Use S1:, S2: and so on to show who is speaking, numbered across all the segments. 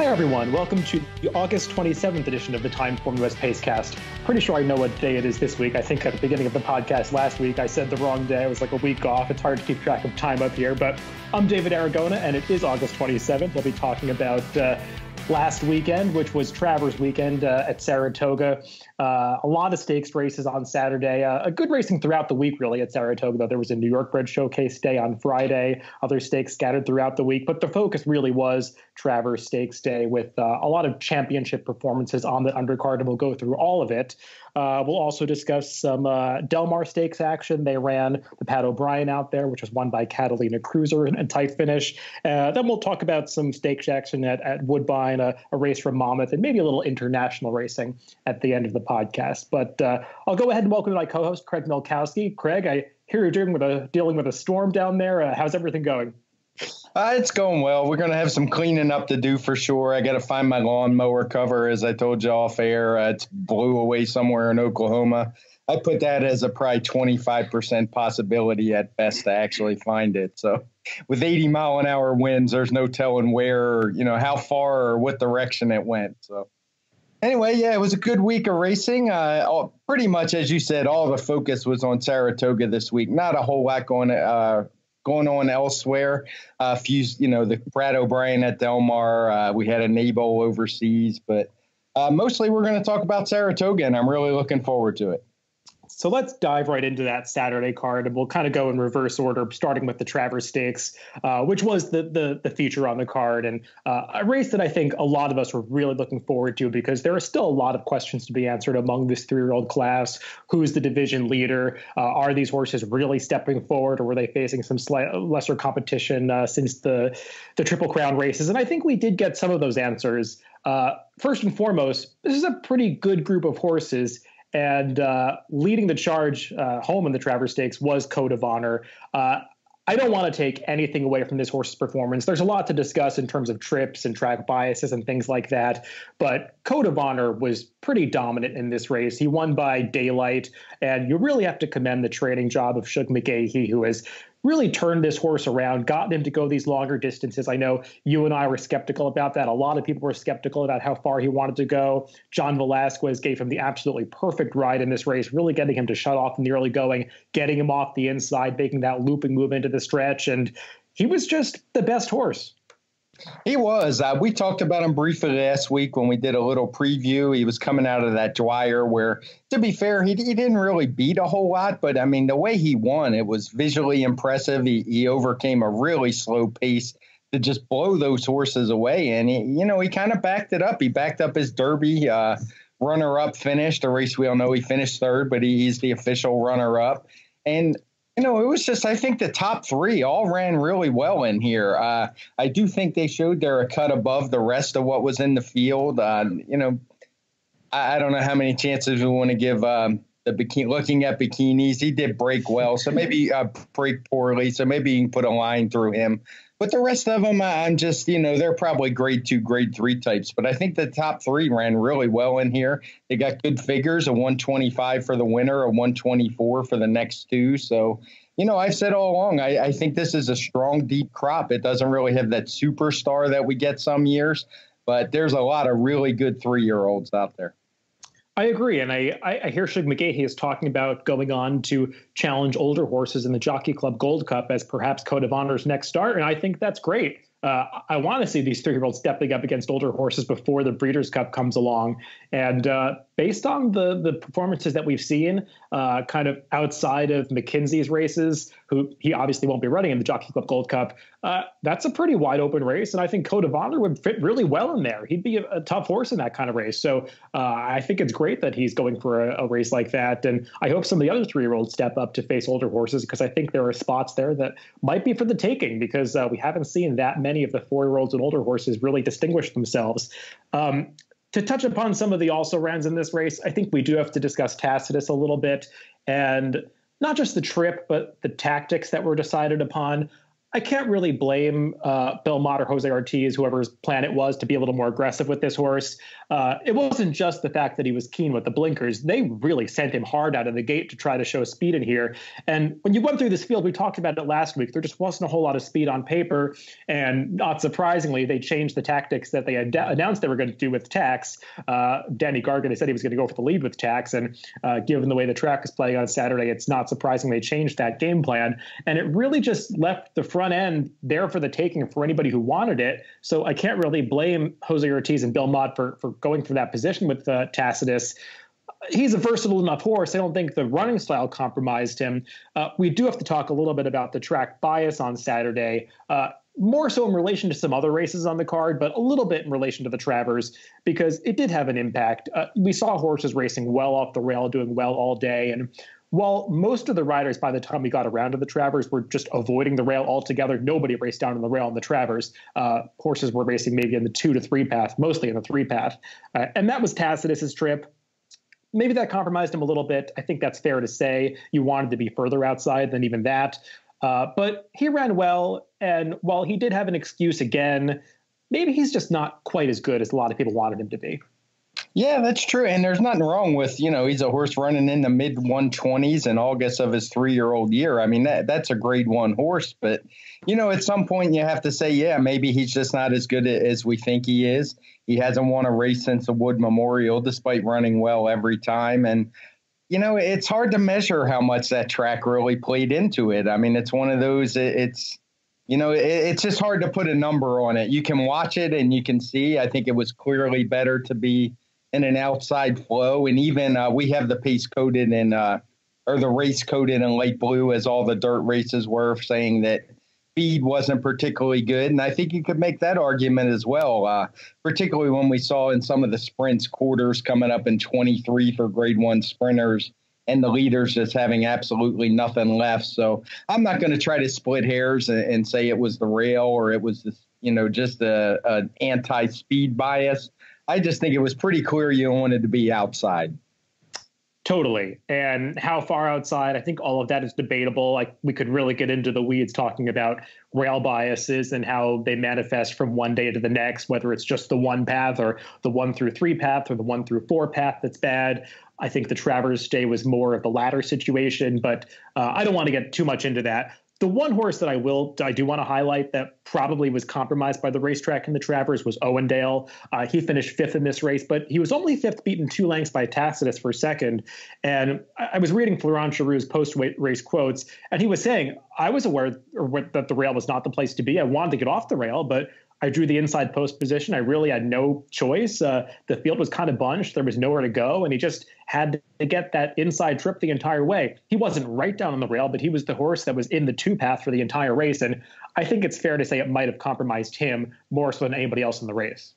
S1: Hi, everyone. Welcome to the August 27th edition of the TimeformUS Pacecast. Pretty sure I know what day it is this week. I think at the beginning of the podcast last week, I said the wrong day. I was like a week off. It's hard to keep track of time up here, but I'm David Aragona, and it is August 27th. We'll be talking about last weekend, which was Travers weekend at Saratoga. A lot of stakes races on Saturday. A good racing throughout the week, really, at Saratoga, though there was a New York Bred Showcase Day on Friday, other stakes scattered throughout the week. But the focus really was Travers Stakes Day with a lot of championship performances on the undercard, and we'll go through all of it. We'll also discuss some Del Mar Stakes action. They ran the Pat O'Brien out there, which was won by Catalina Cruiser in a tight finish. Then we'll talk about some stakes action at Woodbine, a race from Monmouth, and maybe a little international racing at the end of the podcast. But I'll go ahead and welcome my co-host, Craig Milkowski. Craig, I hear you're dealing with a storm down there. How's everything going?
S2: It's going well. We're going to have some cleaning up to do for sure. I got to find my lawnmower cover, as I told you off air. It blew away somewhere in Oklahoma. I put that as a probably 25% possibility at best to actually find it. So with 80-mile-an-hour winds, there's no telling where, or, how far or what direction it went. So anyway, yeah, it was a good week of racing. Pretty much, as you said, all the focus was on Saratoga this week. Not a whole lot going on elsewhere. A few, the Pat O'Brien at Del Mar. We had a Nabol overseas, but mostly we're going to talk about Saratoga, and I'm really looking forward to it.
S1: So let's dive right into that Saturday card, and we'll kind of go in reverse order, starting with the Travers Stakes, which was the feature on the card, and a race that I think a lot of us were really looking forward to because there are still a lot of questions to be answered among this three-year-old class. Who's the division leader? Are these horses really stepping forward, or were they facing some lesser competition since the Triple Crown races? And I think we did get some of those answers. First and foremost, this is a pretty good group of horses. And leading the charge home in the Travers Stakes was Code of Honor. I don't want to take anything away from this horse's performance. There's a lot to discuss in terms of trips and track biases and things like that. But Code of Honor was pretty dominant in this race. He won by daylight. And you really have to commend the training job of Shug McGahee, who has really turned this horse around, gotten him to go these longer distances. I know you and I were skeptical about that. A lot of people were skeptical about how far he wanted to go. John Velasquez gave him the absolutely perfect ride in this race, really getting him to shut off in the early going, getting him off the inside, making that looping move into the stretch. And he was just the best horse.
S2: He was. We talked about him briefly last week when we did a little preview. He was coming out of that Dwyer where, to be fair, he didn't really beat a whole lot. But, I mean, the way he won, it was visually impressive. He overcame a really slow pace to just blow those horses away. And, he kind of backed it up. He backed up his Derby runner-up finish. The race we all know he finished third, but he's the official runner-up. And it was just, I think the top three all ran really well in here. I do think they showed they're a cut above the rest of what was in the field. I don't know how many chances we want to give looking at bikinis. He did break well, so maybe break poorly. So maybe you can put a line through him. But the rest of them, I'm just, they're probably grade 2, grade 3 types. But I think the top three ran really well in here. They got good figures, a 125 for the winner, a 124 for the next two. So, I've said all along, I think this is a strong, deep crop. It doesn't really have that superstar that we get some years, but there's a lot of really good 3-year-olds out there.
S1: I agree. And I hear Shug McGahee is talking about going on to challenge older horses in the Jockey Club Gold Cup as perhaps Code of Honor's next start. And I think that's great. I want to see these 3-year-olds stepping up against older horses before the Breeders' Cup comes along. And based on the performances that we've seen, kind of outside of McKinsey's races, who he obviously won't be running in the Jockey Club Gold Cup, that's a pretty wide open race. And I think Code of Honor would fit really well in there. He'd be a tough horse in that kind of race. So I think it's great that he's going for a race like that. And I hope some of the other 3-year-olds step up to face older horses, because I think there are spots there that might be for the taking, because we haven't seen that many of the 4-year-olds and older horses really distinguish themselves. To touch upon some of the also-rans in this race, I think we do have to discuss Tacitus a little bit, and not just the trip, but the tactics that were decided upon. I can't really blame Belmont or Jose Ortiz, whoever's plan it was, to be a little more aggressive with this horse. It wasn't just the fact that he was keen with the blinkers. They really sent him hard out of the gate to try to show speed in here. And when you went through this field, we talked about it last week, there just wasn't a whole lot of speed on paper. And not surprisingly, they changed the tactics that they announced they were going to do with Tax. Danny Gargan said he was going to go for the lead with Tax. And given the way the track is playing on Saturday, it's not surprising they changed that game plan. And it really just left the front end there for the taking for anybody who wanted it. So I can't really blame Jose Ortiz and Bill Mott for going for that position with Tacitus. He's a versatile enough horse. I don't think the running style compromised him. We do have to talk a little bit about the track bias on Saturday, more so in relation to some other races on the card, but a little bit in relation to the Travers, because it did have an impact. We saw horses racing well off the rail, doing well all day. And while most of the riders, by the time we got around to the Travers, were just avoiding the rail altogether, nobody raced down on the rail on the Travers. Horses were racing maybe in the 2 to 3 path, mostly in the 3 path. And that was Tacitus's trip. Maybe that compromised him a little bit. I think that's fair to say. You wanted to be further outside than even that. But he ran well. And while he did have an excuse again, maybe he's just not quite as good as a lot of people wanted him to be.
S2: Yeah, that's true. And there's nothing wrong with, he's a horse running in the mid 120s in August of his 3-year-old year. I mean, that's a grade 1 horse. But, at some point you have to say, yeah, maybe he's just not as good as we think he is. He hasn't won a race since the Wood Memorial, despite running well every time. And, it's hard to measure how much that track really played into it. I mean, it's one of those, it's just hard to put a number on it. You can watch it and you can see, I think it was clearly better to be in an outside flow. And even we have the pace coded or the race coded in light blue, as all the dirt races were, saying that speed wasn't particularly good. And I think you could make that argument as well, particularly when we saw in some of the sprints quarters coming up in 23 for grade 1 sprinters and the leaders just having absolutely nothing left. So I'm not going to try to split hairs and say it was the rail or it was this, just an anti-speed bias. I just think it was pretty clear you wanted to be outside.
S1: Totally. And how far outside, I think all of that is debatable. Like, we could really get into the weeds talking about rail biases and how they manifest from one day to the next, whether it's just the 1 path or the 1 through 3 path or the 1 through 4 path that's bad. I think the Travers day was more of the latter situation, but I don't want to get too much into that. The one horse that I do want to highlight that probably was compromised by the racetrack in the Travers was Owendale. He finished 5th in this race, but he was only 5th, beaten 2 lengths by Tacitus for 2nd. And I was reading Florent Charoux post-race quotes, and he was saying, I was aware that the rail was not the place to be. I wanted to get off the rail, but I drew the inside post position. I really had no choice. The field was kind of bunched. There was nowhere to go, and he just had to get that inside trip the entire way. He wasn't right down on the rail, but he was the horse that was in the 2 path for the entire race. And I think it's fair to say it might have compromised him more so than anybody else in the race.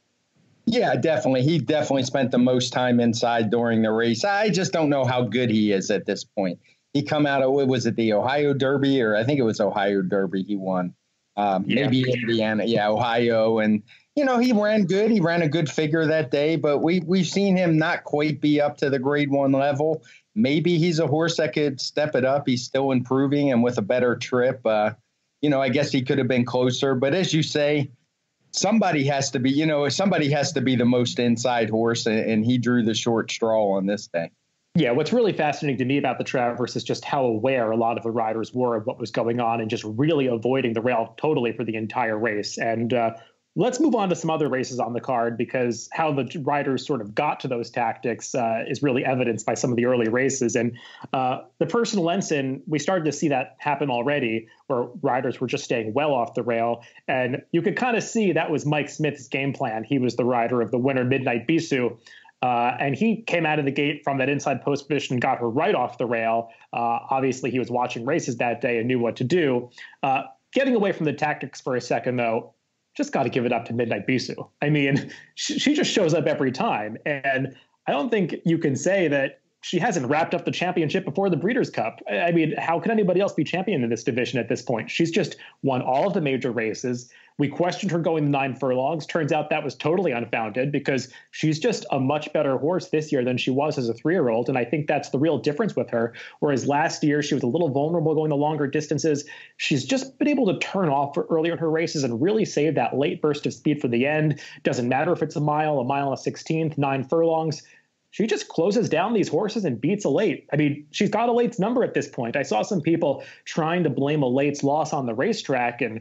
S2: Yeah, definitely. He definitely spent the most time inside during the race. I just don't know how good he is at this point. He come out of, was it the Ohio Derby, or I think it was Ohio Derby he won. Maybe Indiana, Ohio. And, he ran good. He ran a good figure that day, but we've seen him not quite be up to the grade 1 level. Maybe he's a horse that could step it up. He's still improving, and with a better trip, I guess he could have been closer. But as you say, somebody has to be the most inside horse, and he drew the short straw on this day.
S1: Yeah, what's really fascinating to me about the Travers is just how aware a lot of the riders were of what was going on and just really avoiding the rail totally for the entire race. And let's move on to some other races on the card, because how the riders sort of got to those tactics is really evidenced by some of the early races. And the personal ensign, we started to see that happen already, where riders were just staying well off the rail. And you could kind of see that was Mike Smith's game plan. He was the rider of the winner, Midnight Bisou. And he came out of the gate from that inside post position and got her right off the rail. Obviously, he was watching races that day and knew what to do. Getting away from the tactics for a second, though, just got to give it up to Midnight Bisou. I mean, she just shows up every time. And I don't think you can say that she hasn't wrapped up the championship before the Breeders' Cup. I mean, how can anybody else be champion in this division at this point? She's just won all of the major races. We questioned her going the 9 furlongs. Turns out that was totally unfounded because she's just a much better horse this year than she was as a 3-year-old. And I think that's the real difference with her. Whereas last year, she was a little vulnerable going the longer distances. She's just been able to turn off earlier in her races and really save that late burst of speed for the end. Doesn't matter if it's a mile and a 16th, 9 furlongs. She just closes down these horses and beats a late. I mean, she's got a late's number at this point. I saw some people trying to blame a late's loss on the racetrack, and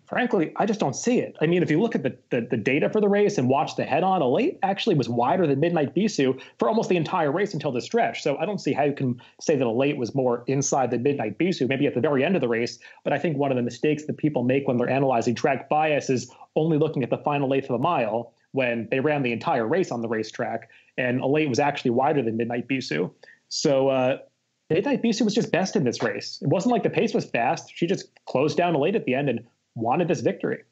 S1: frankly, I just don't see it. I mean, if you look at the data for the race and watch the head-on, a late actually was wider than Midnight Bisou for almost the entire race until the stretch. So I don't see how you can say that a late was more inside than Midnight Bisou, maybe at the very end of the race. But I think one of the mistakes that people make when they're analyzing track bias is only looking at the final eighth of a mile when they ran the entire race on the racetrack, and a late was actually wider than Midnight Bisou. So Midnight Bisou was just best in this race. It wasn't like the pace was fast. She just closed down a late at the end and wanted this victory.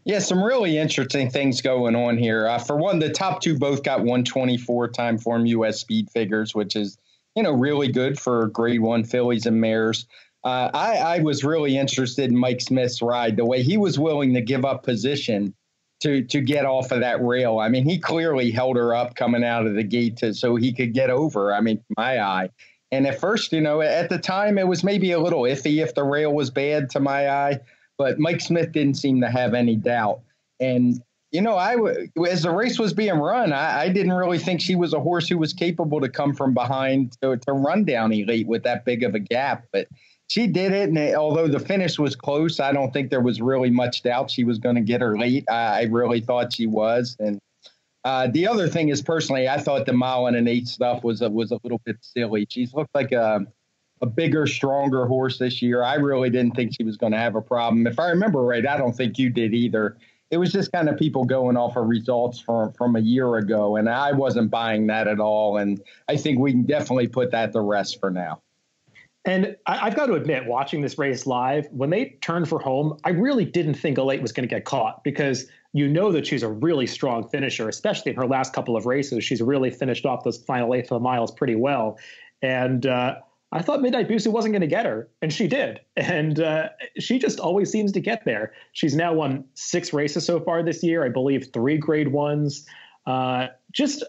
S2: Yeah, some really interesting things going on here. For one, the top two both got 124 TimeformUS speed figures, which is, really good for grade 1 fillies and mares. I was really interested in Mike Smith's ride, the way he was willing to give up position to get off of that rail. I mean, he clearly held her up coming out of the gate so he could get over, my eye. And at first, at the time, it was maybe a little iffy if the rail was bad to my eye. But Mike Smith didn't seem to have any doubt. And, as the race was being run, I didn't really think she was a horse who was capable to come from behind to run down Elite with that big of a gap. But she did it. And although the finish was close, I don't think there was really much doubt she was going to get her late. I really thought she was. And the other thing is, personally, I thought the 1 1/8 stuff was a little bit silly. She's looked like a bigger, stronger horse this year. I really didn't think she was going to have a problem. If I remember right, I don't think you did either. It was just kind of people going off of results from a year ago, and I wasn't buying that at all. And I think we can definitely put that to rest for now.
S1: And I've got to admit, watching this race live, when they turned for home, I really didn't think Elate was going to get caught because that she's a really strong finisher, especially in her last couple of races. She's really finished off those final eighth of miles pretty well. And I thought Midnight Bisou wasn't going to get her, and she did. And she just always seems to get there. She's now won 6 races so far this year, I believe 3 grade 1s. Just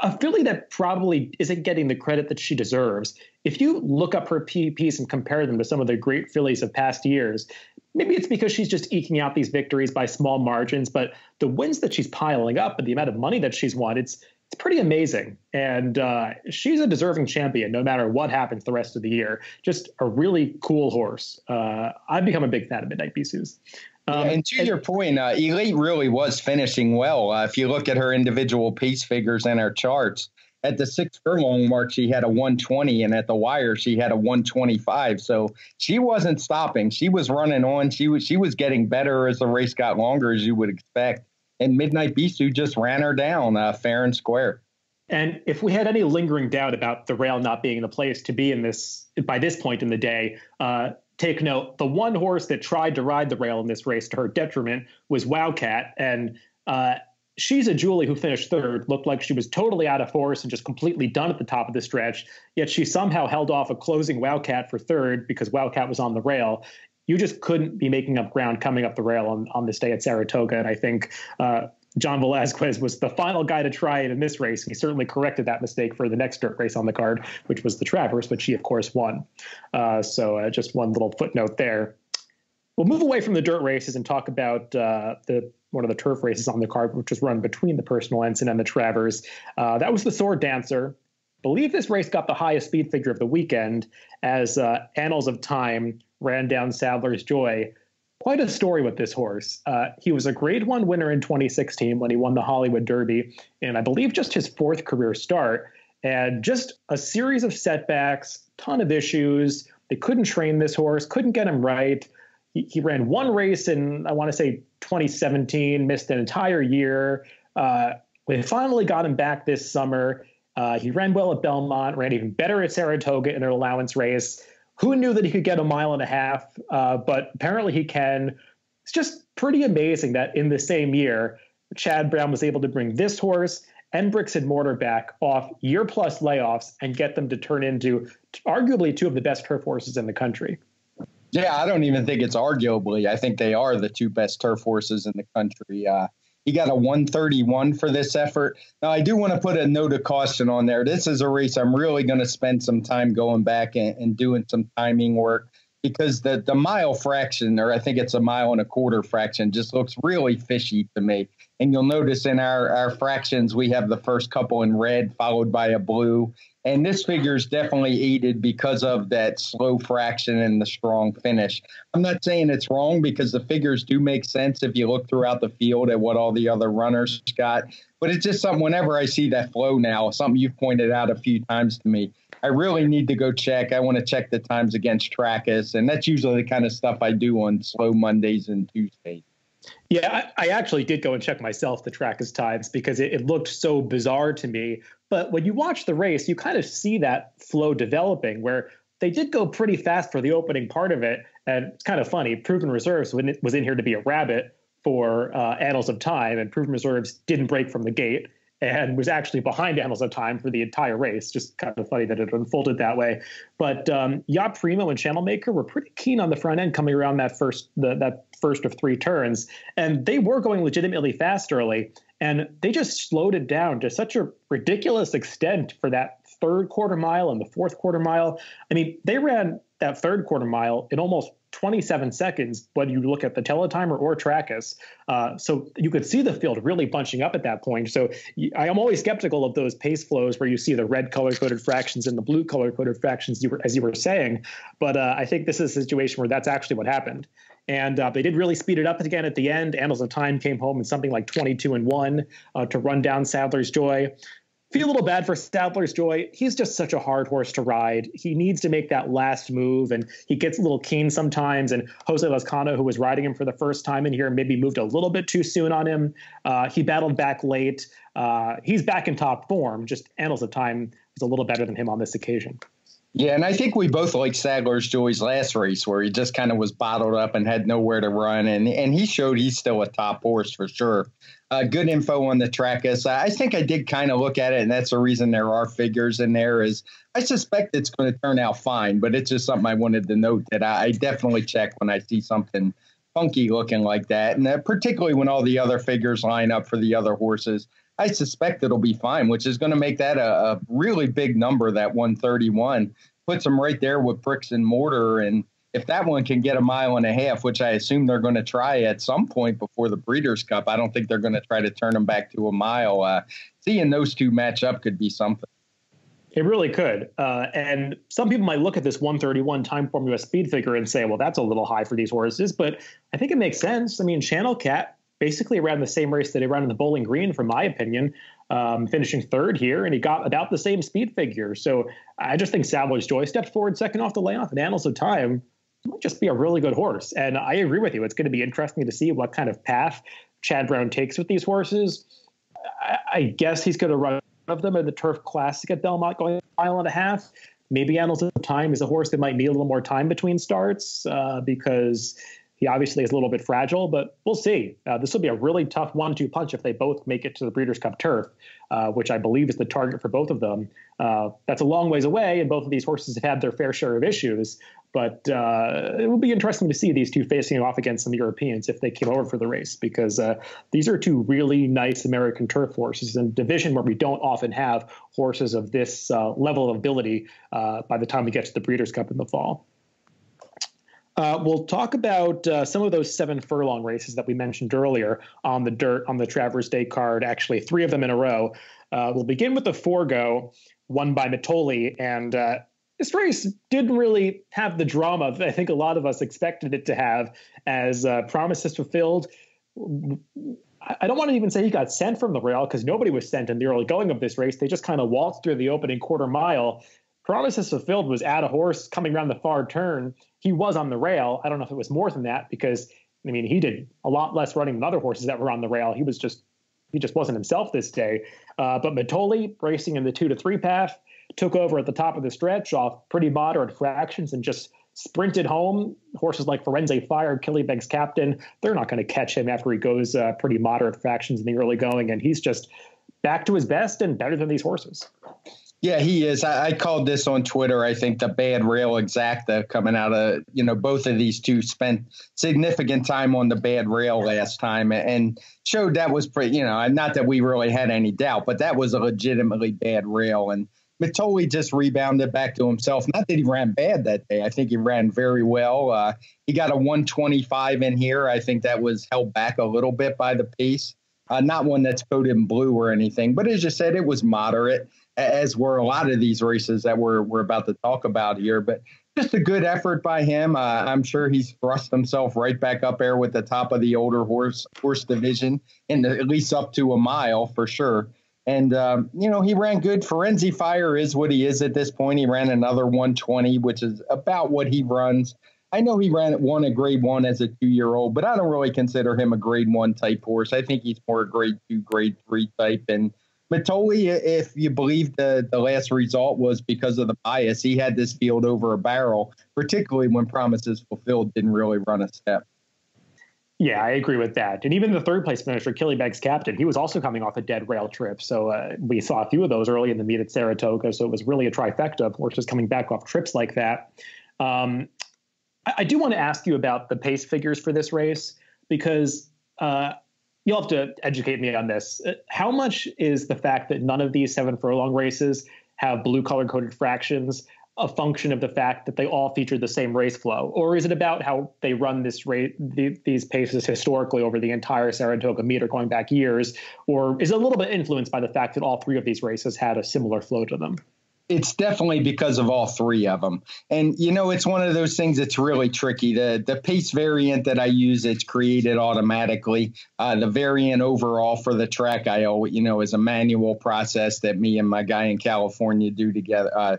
S1: a filly that probably isn't getting the credit that she deserves. If you look up her PPs and compare them to some of the great fillies of past years, maybe it's because she's just eking out these victories by small margins, but the wins that she's piling up and the amount of money that she's won, it's pretty amazing. And she's a deserving champion no matter what happens the rest of the year. Just a really cool horse. I've become a big fan of Midnight Bisou's.
S2: And to your point, Elite really was finishing well. If you look at her individual pace figures and her charts, at the 6 furlong mark, she had a 120, and at the wire, she had a 125. So she wasn't stopping. She was running on. She was getting better as the race got longer, as you would expect. And Midnight Bisou just ran her down fair and square.
S1: And if we had any lingering doubt about the rail not being the place to be in this by this point in the day, take note, the one horse that tried to ride the rail in this race to her detriment was Wowcat. And she's a Julie who finished 3rd, looked like she was totally out of force and just completely done at the top of the stretch. Yet she somehow held off a closing Wowcat for 3rd because Wowcat was on the rail. You just couldn't be making up ground coming up the rail on this day at Saratoga. And I think John Velazquez was the final guy to try it in this race. He certainly corrected that mistake for the next dirt race on the card, which was the Travers, which he, of course, won. So just one little footnote there. We'll move away from the dirt races and talk about one of the turf races on the card, which was run between the Personal Ensign and the Travers. That was the Sword Dancer. I believe this race got the highest speed figure of the weekend as Annals of Time ran down Sadler's Joy. Quite a story with this horse. He was a grade 1 winner in 2016 when he won the Hollywood Derby, and I believe just his 4th career start, and just a series of setbacks, ton of issues. They couldn't train this horse, couldn't get him right. He ran one race in, I want to say 2017, missed an entire year. We finally got him back this summer. He ran well at Belmont, ran even better at Saratoga in an allowance race. Who knew that he could get 1.5 miles? But apparently he can. It's just pretty amazing that in the same year, Chad Brown was able to bring this horse and Bricks and Mortar back off year-plus layoffs and get them to turn into arguably 2 of the best turf horses in the country.
S2: Yeah, I don't even think it's arguably. I think they are the two best turf horses in the country. He got a 131 for this effort. Now, I do want to put a note of caution on there. This is a race I'm really going to spend some time going back and doing some timing work, because the mile fraction, or I think it's a mile and a quarter fraction, just looks really fishy to me. And you'll notice in our fractions, we have the first couple in red followed by a blue. And this figure is definitely aided because of that slow fraction and the strong finish. I'm not saying it's wrong, because the figures do make sense if you look throughout the field at what all the other runners got. But it's just something, whenever I see that flow now, something you've pointed out a few times to me, I really need to go check. I want to check the times against Trackus. And that's usually the kind of stuff I do on slow Mondays and Tuesdays.
S1: Yeah, I actually did go and check myself the Trackus times, because it looked so bizarre to me. But when you watch the race, you kind of see that flow developing, where they did go pretty fast for the opening part of it. And it's kind of funny. Proven Reserves was in here to be a rabbit for Annals of Time, and Proven Reserves didn't break from the gate and was actually behind Annals of Time for the entire race. Just kind of funny that it unfolded that way. But Yacht Primo and Channel Maker were pretty keen on the front end coming around that first of three turns. And they were going legitimately fast early. And they just slowed it down to such a ridiculous extent for that third quarter mile and the fourth quarter mile. I mean, they ran that third quarter mile in almost 27 seconds, whether you look at the teletimer or Trackus. So you could see the field really bunching up at that point. So I am always skeptical of those pace flows where you see the red color-coded fractions and the blue color-coded fractions, as you were saying. But I think this is a situation where that's actually what happened. And they did really speed it up again at the end. Annals of Time came home in something like 22-1 to run down Sadler's Joy. Feel a little bad for Sadler's Joy. He's just such a hard horse to ride. He needs to make that last move, and he gets a little keen sometimes. And Jose Lezcano, who was riding him for the first time in here, maybe moved a little bit too soon on him. He battled back late. He's back in top form. Just Annals of Time was a little better than him on this occasion.
S2: Yeah, and I think we both like Sadler's Joy's last race, where he just kind of was bottled up and had nowhere to run. And he showed he's still a top horse for sure. Good info on the Trackus. I think I did kind of look at it, and that's the reason there are figures in there, is I suspect it's going to turn out fine, but it's just something I wanted to note that I definitely check when I see something funky looking like that. And particularly when all the other figures line up for the other horses, I suspect it'll be fine, which is going to make that a really big number, that 131. Puts them right there with Bricks and Mortar. And if that one can get a mile and a half, which I assume they're going to try at some point before the Breeders' Cup, I don't think they're going to try to turn them back to a mile. Seeing those two match up could be something.
S1: It really could. And some people might look at this 131 TimeformUS speed figure and say, well, that's a little high for these horses. But I think it makes sense. I mean, Channel Cat basically ran the same race that he ran in the Bowling Green, from my opinion, finishing third here, and he got about the same speed figure. So I just think Sadler's Joy stepped forward second off the layoff, and Annals of Time might just be a really good horse. And I agree with you. It's going to be interesting to see what kind of path Chad Brown takes with these horses. I guess he's going to run of them in the Turf Classic at Belmont, going a mile and a half. Maybe Annals of Time is a horse that might need a little more time between starts because he obviously is a little bit fragile, but we'll see. This will be a really tough 1-2 punch if they both make it to the Breeders' Cup Turf, which I believe is the target for both of them. That's a long ways away, and both of these horses have had their fair share of issues. But it will be interesting to see these two facing off against some Europeans if they came over for the race, because these are two really nice American turf horses in a division where we don't often have horses of this level of ability by the time we get to the Breeders' Cup in the fall. We'll talk about some of those 7 furlong races that we mentioned earlier on the dirt on the Travers Day card, actually 3 of them in a row. We'll begin with the Forgo, won by Mitoli, and this race didn't really have the drama that I think a lot of us expected it to have, as promises fulfilled. I don't want to even say he got sent from the rail, because nobody was sent in the early going of this race. They just kind of waltzed through the opening quarter mile. Promises Fulfilled was at a horse coming around the far turn. He was on the rail. I don't know if it was more than that, because, I mean, he did a lot less running than other horses that were on the rail. He just wasn't himself this day. But Mitoli, racing in the 2-3 path, took over at the top of the stretch off pretty moderate fractions and just sprinted home. Horses like Firenze Fire, Killybegg's Captain, they're not going to catch him after he goes pretty moderate fractions in the early going. And he's just back to his best and better than these horses.
S2: Yeah, he is. I called this on Twitter. I think the bad rail exacta coming out of, both of these two spent significant time on the bad rail last time and showed that was pretty, not that we really had any doubt, but that was a legitimately bad rail. And Mitole just rebounded back to himself. Not that he ran bad that day. I think he ran very well. He got a 125 in here. I think that was held back a little bit by the pace. Not one that's coated in blue or anything, but as you said, it was moderate, as were a lot of these races that we're about to talk about here. But just a good effort by him. I'm sure he's thrust himself right back up there with the top of the older horse division, and at least up to a mile for sure. And, he ran good. Firenze Fire is what he is at this point. He ran another 120, which is about what he runs. I know he won a grade 1 as a 2-year-old, but I don't really consider him a grade 1 type horse. I think he's more a grade 2, grade 3 type. And Mitole, if you believe the last result was because of the bias, he had this field over a barrel, particularly when Promises Fulfilled didn't really run a step.
S1: Yeah, I agree with that. And even the third place finisher, Killybegs Captain, he was also coming off a dead rail trip. So we saw a few of those early in the meet at Saratoga. So it was really a trifecta of horses coming back off trips like that. I do want to ask you about the pace figures for this race, because you'll have to educate me on this. How much is the fact that none of these 7 furlong races have blue color coded fractions a function of the fact that they all feature the same race flow? Or is it about how they run this these paces historically over the entire Saratoga meter going back years? Or is it a little bit influenced by the fact that all 3 of these races had a similar flow to them?
S2: It's definitely because of all 3 of them. And, it's one of those things that's really tricky. The pace variant that I use, it's created automatically. The variant overall for the track, is a manual process that me and my guy in California do together.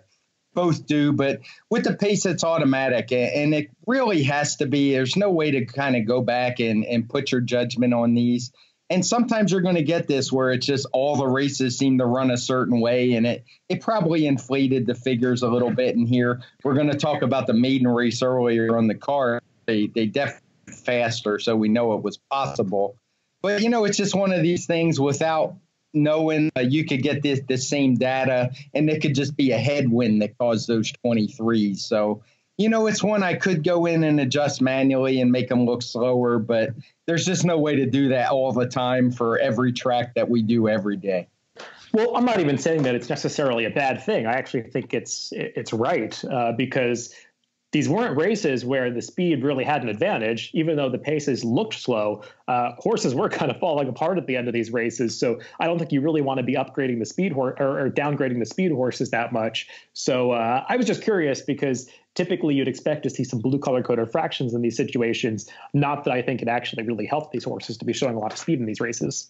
S2: Both do, but with the pace, it's automatic. And it really has to be, there's no way to kind of go back and put your judgment on these. And sometimes you're going to get this where it's just all the races seem to run a certain way, and it probably inflated the figures a little bit in here. We're going to talk about the maiden race earlier on the card. They definitely faster, so we know it was possible. But, it's just one of these things without knowing you could get the same data, and it could just be a headwind that caused those 23s. So, it's one I could go in and adjust manually and make them look slower, but there's just no way to do that all the time for every track that we do every day.
S1: Well, I'm not even saying that it's necessarily a bad thing. I actually think it's right, because these weren't races where the speed really had an advantage. Even though the paces looked slow, horses were kind of falling apart at the end of these races. So I don't think you really want to be upgrading the speed or downgrading the speed horses that much. So I was just curious, because typically you'd expect to see some blue color coded fractions in these situations. Not that I think it actually really helped these horses to be showing a lot of speed in these races.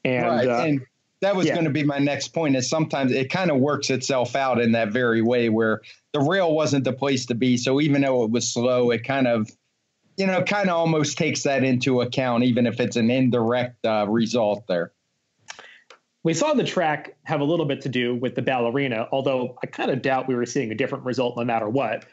S1: And
S2: that was going to be my next point, is sometimes it kind of works itself out in that very way where the rail wasn't the place to be. So even though it was slow, it kind of almost takes that into account, even if it's an indirect result there.
S1: We saw the track have a little bit to do with the ballerina, although I kind of doubt we were seeing a different result no matter what,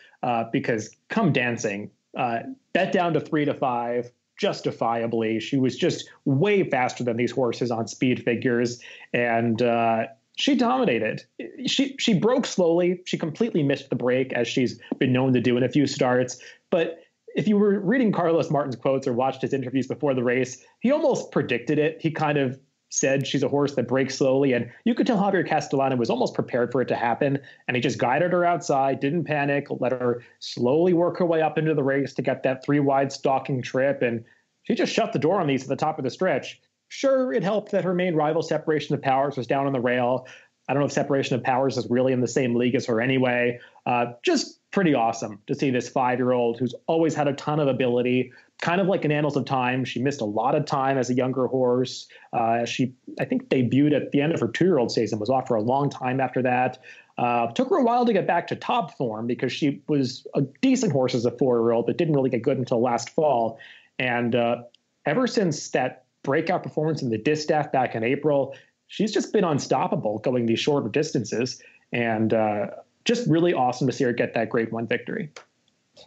S1: because come dancing, bet down to 3 to 5, justifiably. She was just way faster than these horses on speed figures, and she dominated. She broke slowly. She completely missed the break, as she's been known to do in a few starts. But if you were reading Carlos Martin's quotes or watched his interviews before the race, he almost predicted it. He kind of said she's a horse that breaks slowly, and you could tell Javier Castellano was almost prepared for it to happen, and he just guided her outside, didn't panic, let her slowly work her way up into the race to get that 3 wide stalking trip, and she just shut the door on these at the top of the stretch. Sure, it helped that her main rival, Separation of Powers, was down on the rail. I don't know if Separation of Powers is really in the same league as her anyway. Just pretty awesome to see this 5-year-old who's always had a ton of ability, kind of like in Annals of Time. She missed a lot of time as a younger horse. She, I think, debuted at the end of her 2-year-old season, was off for a long time after that. Took her a while to get back to top form because she was a decent horse as a 4-year-old, but didn't really get good until last fall. And ever since that breakout performance in the distaff back in April, she's just been unstoppable going these shorter distances, and just really awesome to see her get that grade 1 victory.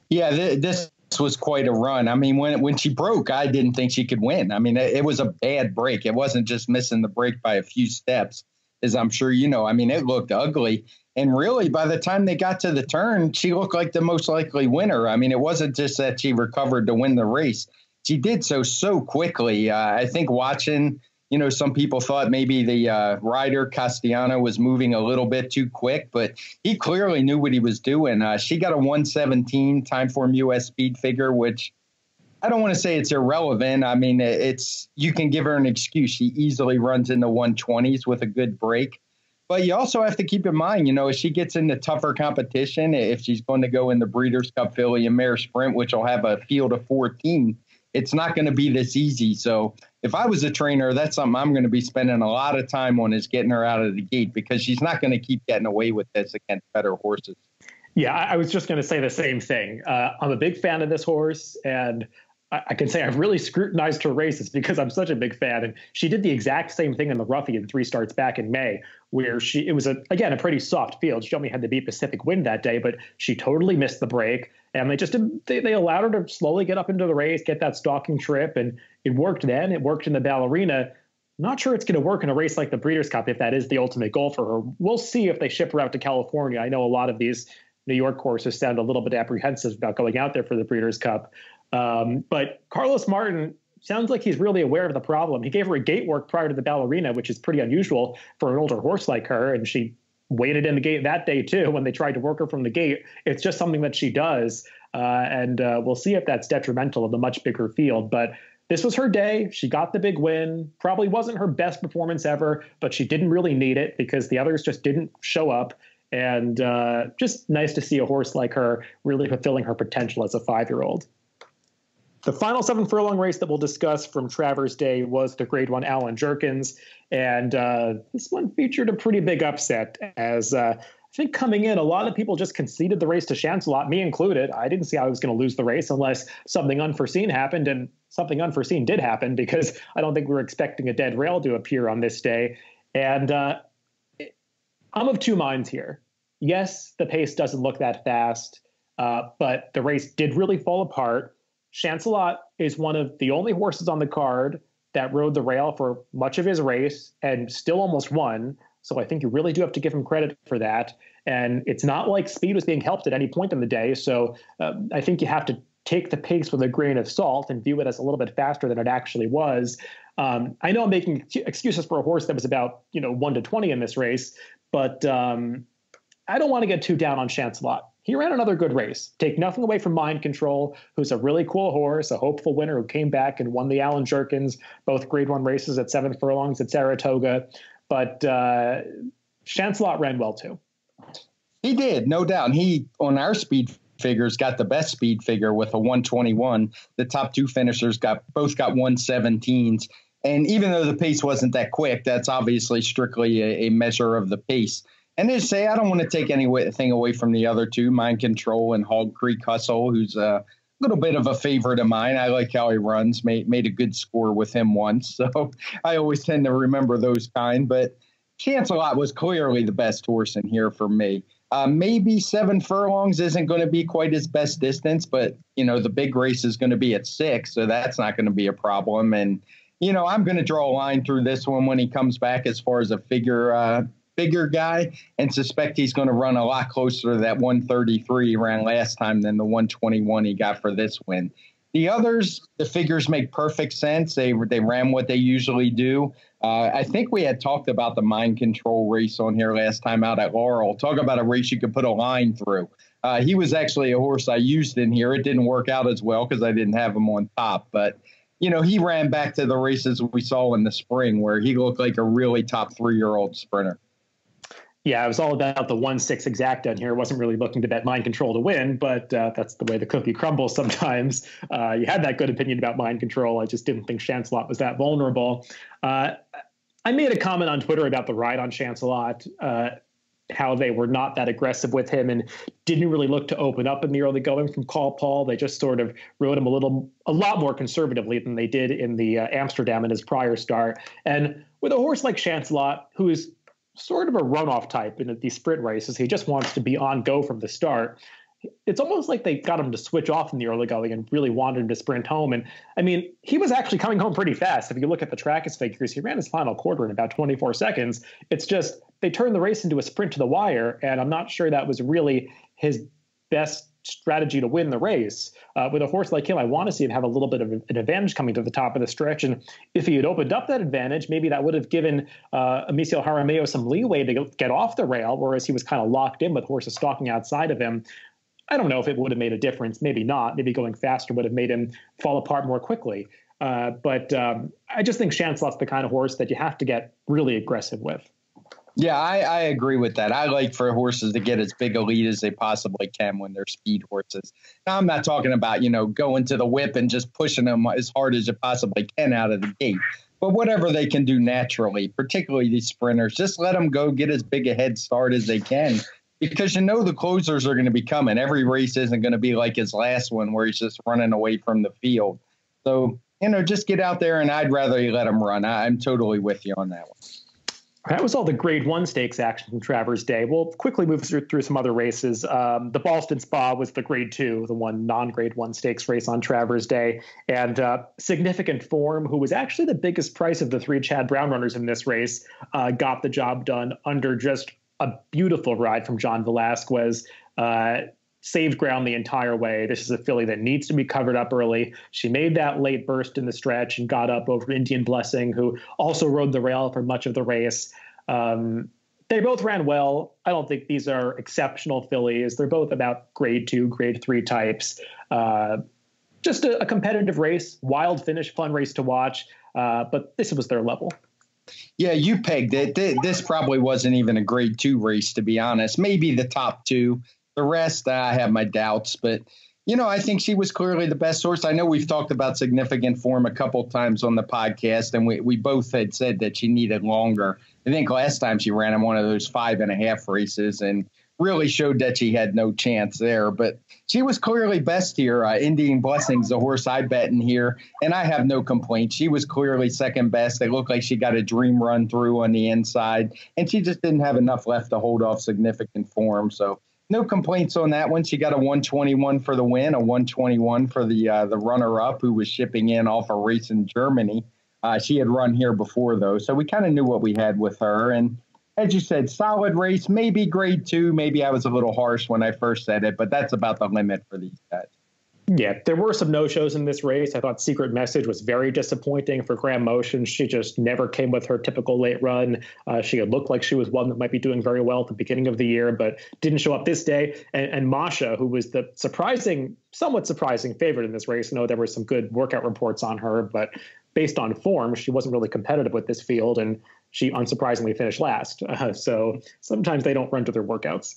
S2: Yeah, this was quite a run. I mean, when she broke, I didn't think she could win. I mean, it was a bad break. It wasn't just missing the break by a few steps. as I'm sure you know. I mean, it looked ugly. And really, by the time they got to the turn, she looked like the most likely winner. I mean, it wasn't just that she recovered to win the race. She did so quickly. I think watching, some people thought maybe the rider Castellano was moving a little bit too quick, but he clearly knew what he was doing. She got a 1:17 TimeformUS speed figure, which I don't want to say it's irrelevant. I mean, you can give her an excuse. She easily runs in the 120s with a good break. But you also have to keep in mind, as she gets into tougher competition, if she's going to go in the Breeders' Cup Filly and Mare Sprint, which will have a field of 14, it's not going to be this easy. So if I was a trainer, that's something I'm going to be spending a lot of time on, is getting her out of the gate, because she's not going to keep getting away with this against better horses.
S1: Yeah, I was just going to say the same thing. I'm a big fan of this horse, and I can say I've really scrutinized her races because I'm such a big fan. And she did the exact same thing in the Ruffian 3 starts back in May, where it was a pretty soft field. She only had to beat Pacific Wind that day, but she totally missed the break. And they allowed her to slowly get up into the race, get that stalking trip. And it worked then. It worked in the Ballerina. Not sure it's going to work in a race like the Breeders' Cup if that is the ultimate goal for her. We'll see if they ship her out to California. I know a lot of these New York horses sound a little bit apprehensive about going out there for the Breeders' Cup. But Carlos Martin sounds like he's really aware of the problem. He gave her a gate work prior to the Ballerina, which is pretty unusual for an older horse like her. And she waited in the gate that day, too, when they tried to work her from the gate. It's just something that she does. And we'll see if that's detrimental of the much bigger field. But this was her day. She got the big win. Probably wasn't her best performance ever, but she didn't really need it because the others just didn't show up. And just nice to see a horse like her really fulfilling her potential as a 5-year-old. The final 7 furlong race that we'll discuss from Travers Day was the Grade 1 Allen Jerkins. And this one featured a pretty big upset, as I think coming in, a lot of people just conceded the race to Chancelot, me included. I didn't see how I was going to lose the race unless something unforeseen happened, and something unforeseen did happen, because I don't think we were expecting a dead rail to appear on this day. And I'm of two minds here. Yes, the pace doesn't look that fast, but the race did really fall apart. Chancelot is one of the only horses on the card that rode the rail for much of his race and still almost won. So I think you really do have to give him credit for that. And it's not like speed was being helped at any point in the day. So I think you have to take the pace with a grain of salt and view it as a little bit faster than it actually was. I know I'm making excuses for a horse that was about 1 to 20 in this race, but I don't want to get too down on Chancelot. He ran another good race. Take nothing away from Mind Control, who's a really cool horse, a hopeful winner who came back and won the Allen Jerkins, both Grade 1 races at 7 furlongs at Saratoga. But Chancelot ran well, too.
S2: He did, no doubt. He, on our speed figures, got the best speed figure with a 121. The top 2 finishers both got 117s. And even though the pace wasn't that quick, that's obviously strictly a measure of the pace. And to say, I don't want to take anything away from the other 2, Mind Control and Hog Creek Hustle, who's a little bit of a favorite of mine. I like how he runs, made a good score with him once. So I always tend to remember those kind. But Chancelot was clearly the best horse in here for me. Maybe 7 furlongs isn't going to be quite his best distance, but, the big race is going to be at 6, so that's not going to be a problem. And, I'm going to draw a line through this one when he comes back as far as a bigger guy, and suspect he's going to run a lot closer to that 133 he ran last time than the 121 he got for this win. The others, the figures make perfect sense. They ran what they usually do. I think we had talked about the Mind Control race on here last time out at Laurel. Talk about a race you could put a line through. He was actually a horse I used in here. It didn't work out as well because I didn't have him on top. But, he ran back to the races we saw in the spring where he looked like a really top 3-year-old sprinter.
S1: Yeah, it was all about the 1-6 exacta in here. Wasn't really looking to bet Mind Control to win, but that's the way the cookie crumbles sometimes. You had that good opinion about Mind Control. I just didn't think Chancelot was that vulnerable. I made a comment on Twitter about the ride on Chancelot, how they were not that aggressive with him and didn't really look to open up in the early going from Call Paul. They just sort of rode him a lot more conservatively than they did in the Amsterdam in his prior start. And with a horse like Chancelot, who is sort of a runoff type in these sprint races, he just wants to be on go from the start. it's almost like they got him to switch off in the early going and really wanted him to sprint home. And I mean, he was actually coming home pretty fast. If you look at the Trackers figures, he ran his final quarter in about 24 seconds. It's just they turned the race into a sprint to the wire, and I'm not sure that was really his best strategy to win the race. With a horse like him, I want to see him have a little bit of an advantage coming to the top of the stretch. And if he had opened up that advantage, maybe that would have given Amicio Jaramillo some leeway to get off the rail, whereas he was kind of locked in with horses stalking outside of him. I don't know if it would have made a difference. Maybe not. Maybe going faster would have made him fall apart more quickly. But I just think Chancelot's the kind of horse that you have to get really aggressive with.
S2: Yeah, I agree with that. I like for horses to get as big a lead as they possibly can when they're speed horses. Now, I'm not talking about, going to the whip and just pushing them as hard as you possibly can out of the gate. But whatever they can do naturally, particularly these sprinters, just let them go get as big a head start as they can. Because the closers are going to be coming. Every race isn't going to be like his last one where he's just running away from the field. So, just get out there, and I'd rather you let him run. I'm totally with you on that one.
S1: That was all the Grade 1 stakes action from Travers Day. We'll quickly move through some other races. The Boston Spa was the Grade 2, the one non-Grade 1 stakes race on Travers Day. And Significant Form, who was actually the biggest price of the three Chad Brown runners in this race, got the job done under just a beautiful ride from John Velasquez. Saved ground the entire way. This is a filly that needs to be covered up early. She made that late burst in the stretch and got up over Indian Blessing, who also rode the rail for much of the race. They both ran well. I don't think these are exceptional fillies. They're both about Grade 2, Grade 3 types. Just a competitive race, wild finish, fun race to watch. But this was their level.
S2: Yeah, you pegged it. This probably wasn't even a Grade 2 race, to be honest. Maybe the top two. The rest, I have my doubts, but, I think she was clearly the best horse. I know we've talked about Significant Form a couple of times on the podcast, and we both had said that she needed longer. I think last time she ran in one of those 5.5 races and really showed that she had no chance there. But she was clearly best here. Indian Blessing's the horse I bet in here, and I have no complaints. She was clearly second best. It looked like she got a dream run through on the inside, and she just didn't have enough left to hold off Significant Form. So no complaints on that one. She got a 121 for the win, a 121 for the runner-up, who was shipping in off a race in Germany. She had run here before, though, so we kind of knew what we had with her. And as you said, solid race, maybe Grade 2. Maybe I was a little harsh when I first said it, but that's about the limit for these guys.
S1: Yeah, there were some no-shows in this race. I thought Secret Message was very disappointing for Graham Motion. She just never came with her typical late run. She had looked like she was one that might be doing very well at the beginning of the year, but didn't show up this day. And Masha, who was the somewhat surprising favorite in this race. I know there were some good workout reports on her, but based on form, she wasn't really competitive with this field, and she unsurprisingly finished last. So sometimes they don't run to their workouts.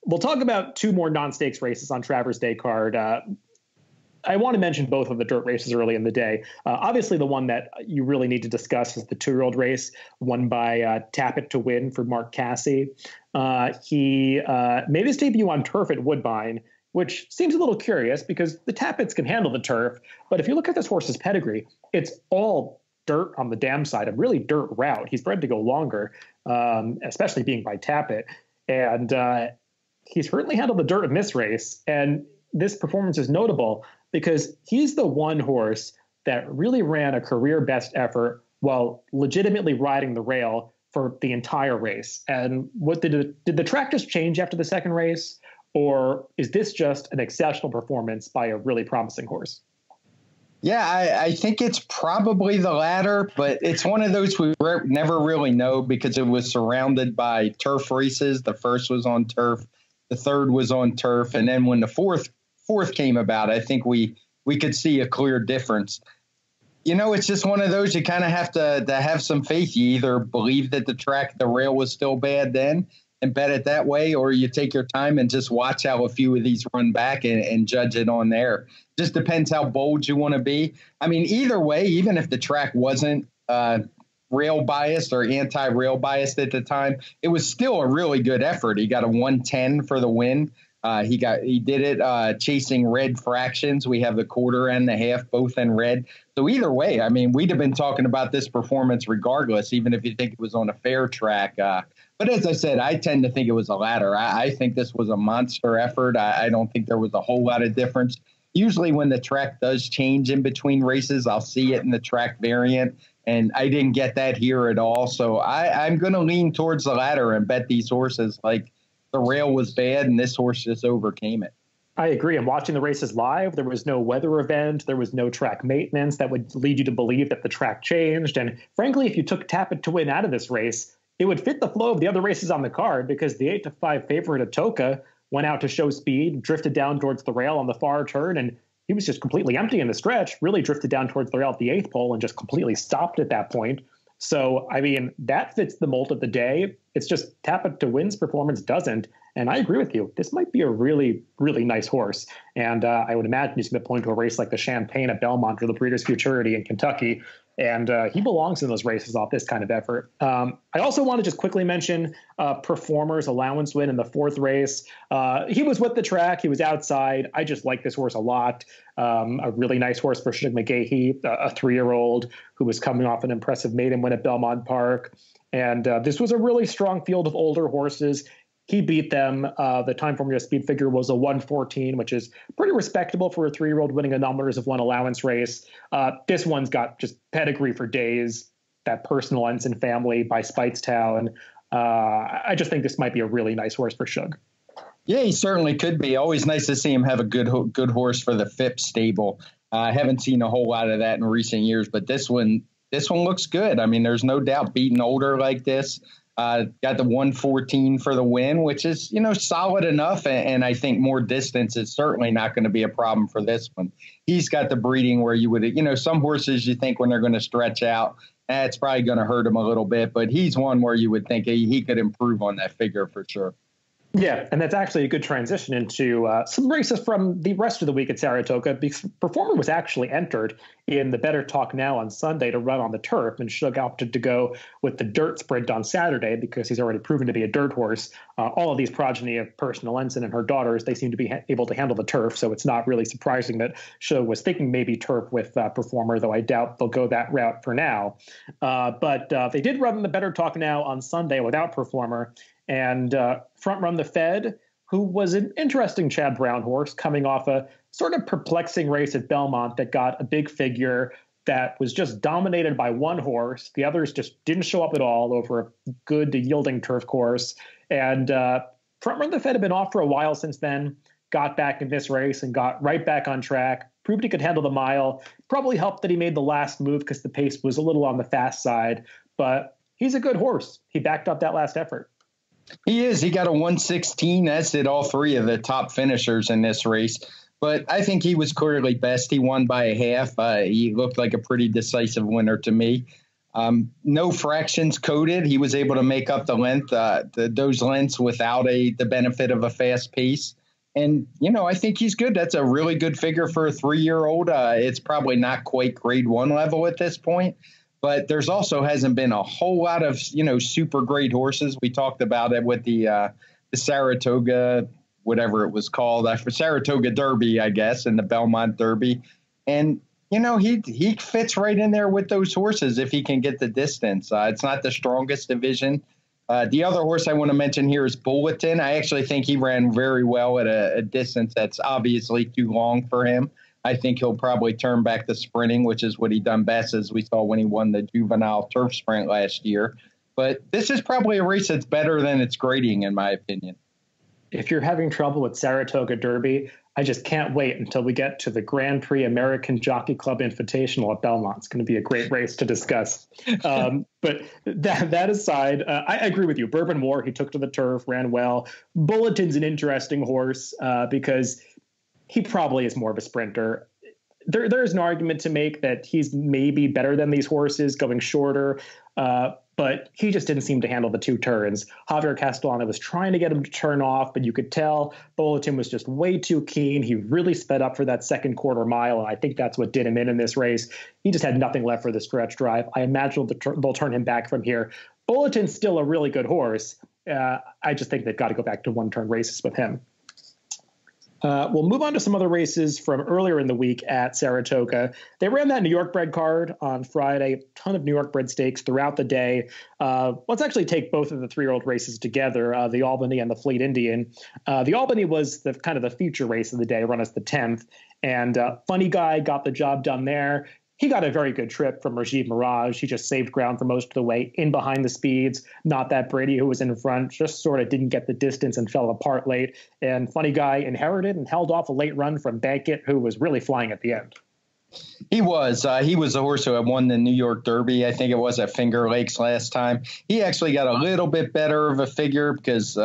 S1: We'll talk about two more non-stakes races on Travers Day card. I want to mention both of the dirt races early in the day. Obviously, the one that you really need to discuss is the 2-year-old race won by Tap It to Win for Mark Cassey. He made his debut on turf at Woodbine, which seems a little curious because the Tappets can handle the turf. But if you look at this horse's pedigree, it's all dirt on the dam side, a really dirt route. He's bred to go longer, especially being by Tappet. And he's certainly handled the dirt in this race. And this performance is notable because he's the one horse that really ran a career best effort while legitimately riding the rail for the entire race. And what did the track just change after the second race? Or is this just an exceptional performance by a really promising horse?
S2: Yeah, I think it's probably the latter, but it's one of those we never really know because it was surrounded by turf races. The first was on turf. The third was on turf. And then when the fourth came about, I think we could see a clear difference. It's just one of those you kind of have to have some faith. You either believe that the rail was still bad then and bet it that way, or you take your time and just watch how a few of these run back and judge it on there. Just depends how bold you want to be. I mean, either way, even if the track wasn't rail biased or anti-rail biased at the time, it was still a really good effort. He got a 110 for the win. He did it chasing red fractions. We have the quarter and the half, both in red. So either way, I mean, we'd have been talking about this performance regardless, even if you think it was on a fair track. But as I said, I tend to think it was a ladder. I think this was a monster effort. I don't think there was a whole lot of difference. Usually when the track does change in between races, I'll see it in the track variant. And I didn't get that here at all. So I'm going to lean towards the ladder and bet these horses like the rail was bad and this horse just overcame it.
S1: I agree. I'm watching the races live. There was no weather event. There was no track maintenance that would lead you to believe that the track changed. And frankly, if you took Tap It to Win out of this race, it would fit the flow of the other races on the card because the 8-5 favorite Atoka went out to show speed, drifted down towards the rail on the far turn, and he was just completely empty in the stretch, really drifted down towards the rail at the 8th pole and just completely stopped at that point. So, I mean, that fits the mold of the day. It's just Tap It to Win's performance doesn't. And I agree with you. This might be a really, really nice horse. And I would imagine he's going to point to a race like the Champagne at Belmont or the Breeders' Futurity in Kentucky. And he belongs in those races off this kind of effort. I also want to just quickly mention Performer's allowance win in the 4th race. He was with the track. He was outside. I just like this horse a lot. A really nice horse for Shug McGahee, a 3-year-old who was coming off an impressive maiden win at Belmont Park. And this was a really strong field of older horses. He beat them. The TimeformUS speed figure was a 114, which is pretty respectable for a 3-year-old winning a numbers of 1 allowance race. This one's got just pedigree for days. That Personal Ensign family by Speightstown. I just think this might be a really nice horse for Shug.
S2: Yeah, he certainly could be. Always nice to see him have a good horse for the Phipps stable. I haven't seen a whole lot of that in recent years, but this one looks good. I mean, there's no doubt beating older like this. Got the 114 for the win, which is, solid enough. And I think more distance is certainly not going to be a problem for this one. He's got the breeding where you would, some horses you think when they're going to stretch out, it's probably going to hurt him a little bit. But he's one where you would think he could improve on that figure for sure.
S1: Yeah, and that's actually a good transition into some races from the rest of the week at Saratoga, because Performer was actually entered in the Better Talk Now on Sunday to run on the turf, and Shug opted to go with the dirt sprint on Saturday because he's already proven to be a dirt horse. All of these progeny of Personal Ensign and her daughters, they seem to be able to handle the turf, so it's not really surprising that Shug was thinking maybe turf with Performer, though I doubt they'll go that route for now. But they did run the Better Talk Now on Sunday without Performer, and Front Run the Fed, who was an interesting Chad Brown horse coming off a sort of perplexing race at Belmont that got a big figure that was just dominated by one horse. The others just didn't show up at all over a good yielding turf course. And Front Run the Fed had been off for a while since then, got back in this race and got right back on track, proved he could handle the mile. Probably helped that he made the last move because the pace was a little on the fast side. But he's a good horse. He backed up that last effort.
S2: He is. He got a 116. As did all 3 of the top finishers in this race. But I think he was clearly best. He won by a half. He looked like a pretty decisive winner to me. No fractions coded. He was able to make up the length, those lengths without the benefit of a fast pace. And, I think he's good. That's a really good figure for a 3-year-old. It's probably not quite grade 1 level at this point. But there's also hasn't been a whole lot of, super great horses. We talked about it with the Saratoga, whatever it was called, Saratoga Derby, I guess, and the Belmont Derby. And, he fits right in there with those horses if he can get the distance. It's not the strongest division. The other horse I want to mention here is Bulletin. I actually think he ran very well at a distance that's obviously too long for him. I think he'll probably turn back to sprinting, which is what he done best, as we saw when he won the juvenile turf sprint last year. But this is probably a race that's better than its grading, in my opinion.
S1: If you're having trouble with Saratoga Derby, I just can't wait until we get to the Grand Prix American Jockey Club Invitational at Belmont. It's going to be a great race to discuss. But that aside, I agree with you. Bourbon War, he took to the turf, ran well. Bulletin's an interesting horse because he probably is more of a sprinter. There's an argument to make that he's maybe better than these horses going shorter, but he just didn't seem to handle the 2 turns. Javier Castellano was trying to get him to turn off, but you could tell Bulletin was just way too keen. He really sped up for that second quarter mile, and I think that's what did him in this race. He just had nothing left for the stretch drive. I imagine they'll turn him back from here. Bulletin's still a really good horse. I just think they've got to go back to 1-turn races with him. We'll move on to some other races from earlier in the week at Saratoga. They ran that New York bred card on Friday, a ton of New York bred stakes throughout the day. Let's actually take both of the 3-year-old races together, the Albany and the Fleet Indian. The Albany was the kind of the feature race of the day, run as the 10th. And Funny Guy got the job done there. He got a very good trip from Rajiv Mirage. He just saved ground for most of the way in behind the speeds. Not that Brady, who was in front, just sort of didn't get the distance and fell apart late. And Funny Guy inherited and held off a late run from Bankit, who was really flying at the end.
S2: He was the horse who had won the New York Derby. I think it was at Finger Lakes last time. He actually got a little bit better of a figure because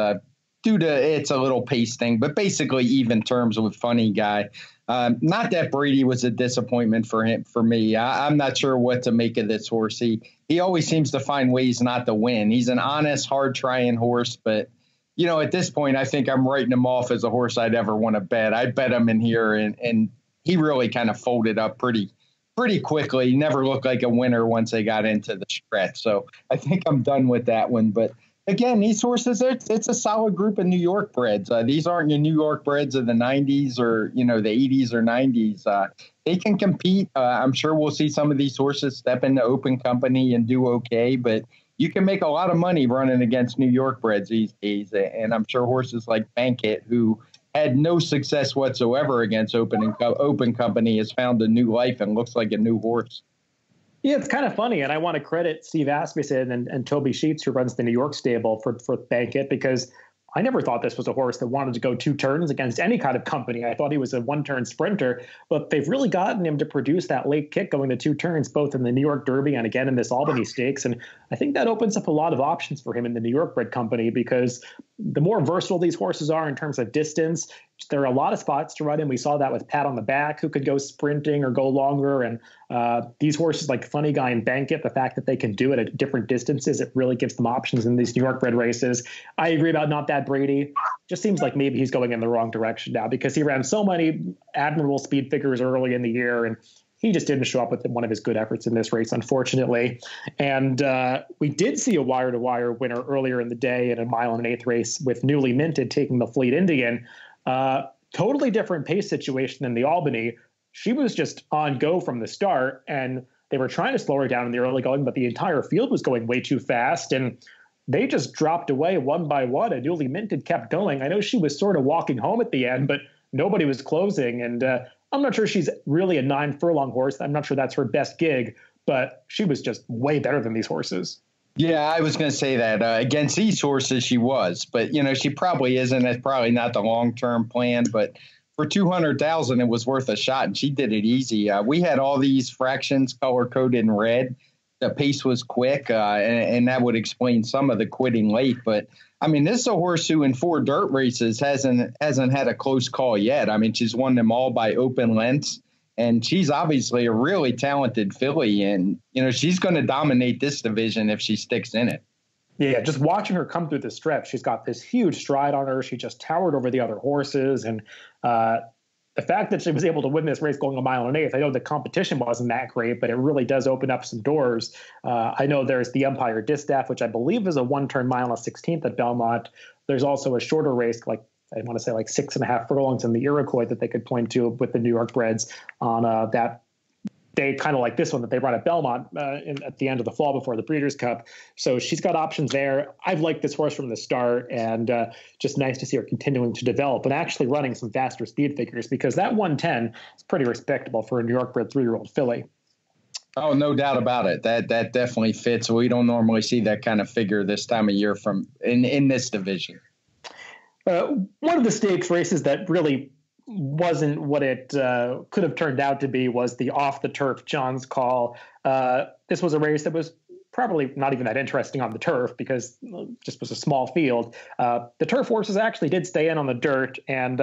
S2: due to it's a little pace thing, but basically even terms with Funny Guy. Not that Brady was a disappointment for me. I'm not sure what to make of this horse. He always seems to find ways not to win. He's an honest, hard trying horse, but at this point, I think I'm writing him off as a horse I'd ever want to bet. I bet him in here, and he really kind of folded up pretty quickly. He never looked like a winner once they got into the stretch. So I think I'm done with that one. But again, these horses, it's a solid group of New York breds. These aren't your New York breds of the 90s or, the 80s or 90s. They can compete. I'm sure we'll see some of these horses step into open company and do okay, but you can make a lot of money running against New York breds these days. And I'm sure horses like Bankit, who had no success whatsoever against open company, has found a new life and looks like a new horse.
S1: Yeah, it's kind of funny, and I want to credit Steve Asmussen and Toby Sheets, who runs the New York stable for Bankit, because I never thought this was a horse that wanted to go 2 turns against any kind of company. I thought he was a 1-turn sprinter, but they've really gotten him to produce that late kick going to 2 turns, both in the New York Derby and again in this Albany Stakes. And I think that opens up a lot of options for him in the New York bred company, because the more versatile these horses are in terms of distance, there are a lot of spots to run in. We saw that with Pat on the Back, who could go sprinting or go longer. And these horses like Funny Guy and Bankit, the fact that they can do it at different distances, it really gives them options in these New York bred races. I agree about Not That Brady. Just seems like maybe he's going in the wrong direction now, because he ran so many admirable speed figures early in the year, and he just didn't show up with one of his good efforts in this race, unfortunately. And we did see a wire-to-wire winner earlier in the day in a 1.125 race with Newly Minted taking the Fleet Indian. Totally different pace situation than the Albany. She was just on go from the start, and they were trying to slow her down in the early going, but the entire field was going way too fast, and they just dropped away one by one, and Newly Minted kept going. I know she was sort of walking home at the end, but nobody was closing, and I'm not sure she's really a 9 furlong horse. I'm not sure that's her best gig, but she was just way better than these horses.
S2: Yeah, I was going to say that against these horses she was, but she probably isn't. It's probably not the long-term plan, but for 200,000, it was worth a shot, and she did it easy. We had all these fractions color-coded in red. The pace was quick, and that would explain some of the quitting late. But I mean, this is a horse who in 4 dirt races hasn't had a close call yet. I mean, she's won them all by open lengths. And she's obviously a really talented filly, and she's going to dominate this division if she sticks in it.
S1: Yeah, just watching her come through the stretch, she's got this huge stride on her. She just towered over the other horses, and the fact that she was able to win this race going 1.125, I know the competition wasn't that great, but it really does open up some doors. I know there's the Empire Distaff, which I believe is a 1-turn 1/16 at Belmont. There's also a shorter race, like I want to say like 6.5 furlongs in the Iroquois that they could point to with the New York breds on that day, kind of like this one that they run at Belmont at the end of the fall before the Breeders' Cup. So she's got options there. I've liked this horse from the start, and just nice to see her continuing to develop and actually running some faster speed figures, because that 110 is pretty respectable for a New York bred 3-year-old filly.
S2: Oh, no doubt about it. That definitely fits. We don't normally see that kind of figure this time of year in this division.
S1: One of the stakes races that really wasn't what it could have turned out to be was the Off the Turf John's Call. This was a race that was probably not even that interesting on the turf, because it just was a small field. The turf horses actually did stay in on the dirt, and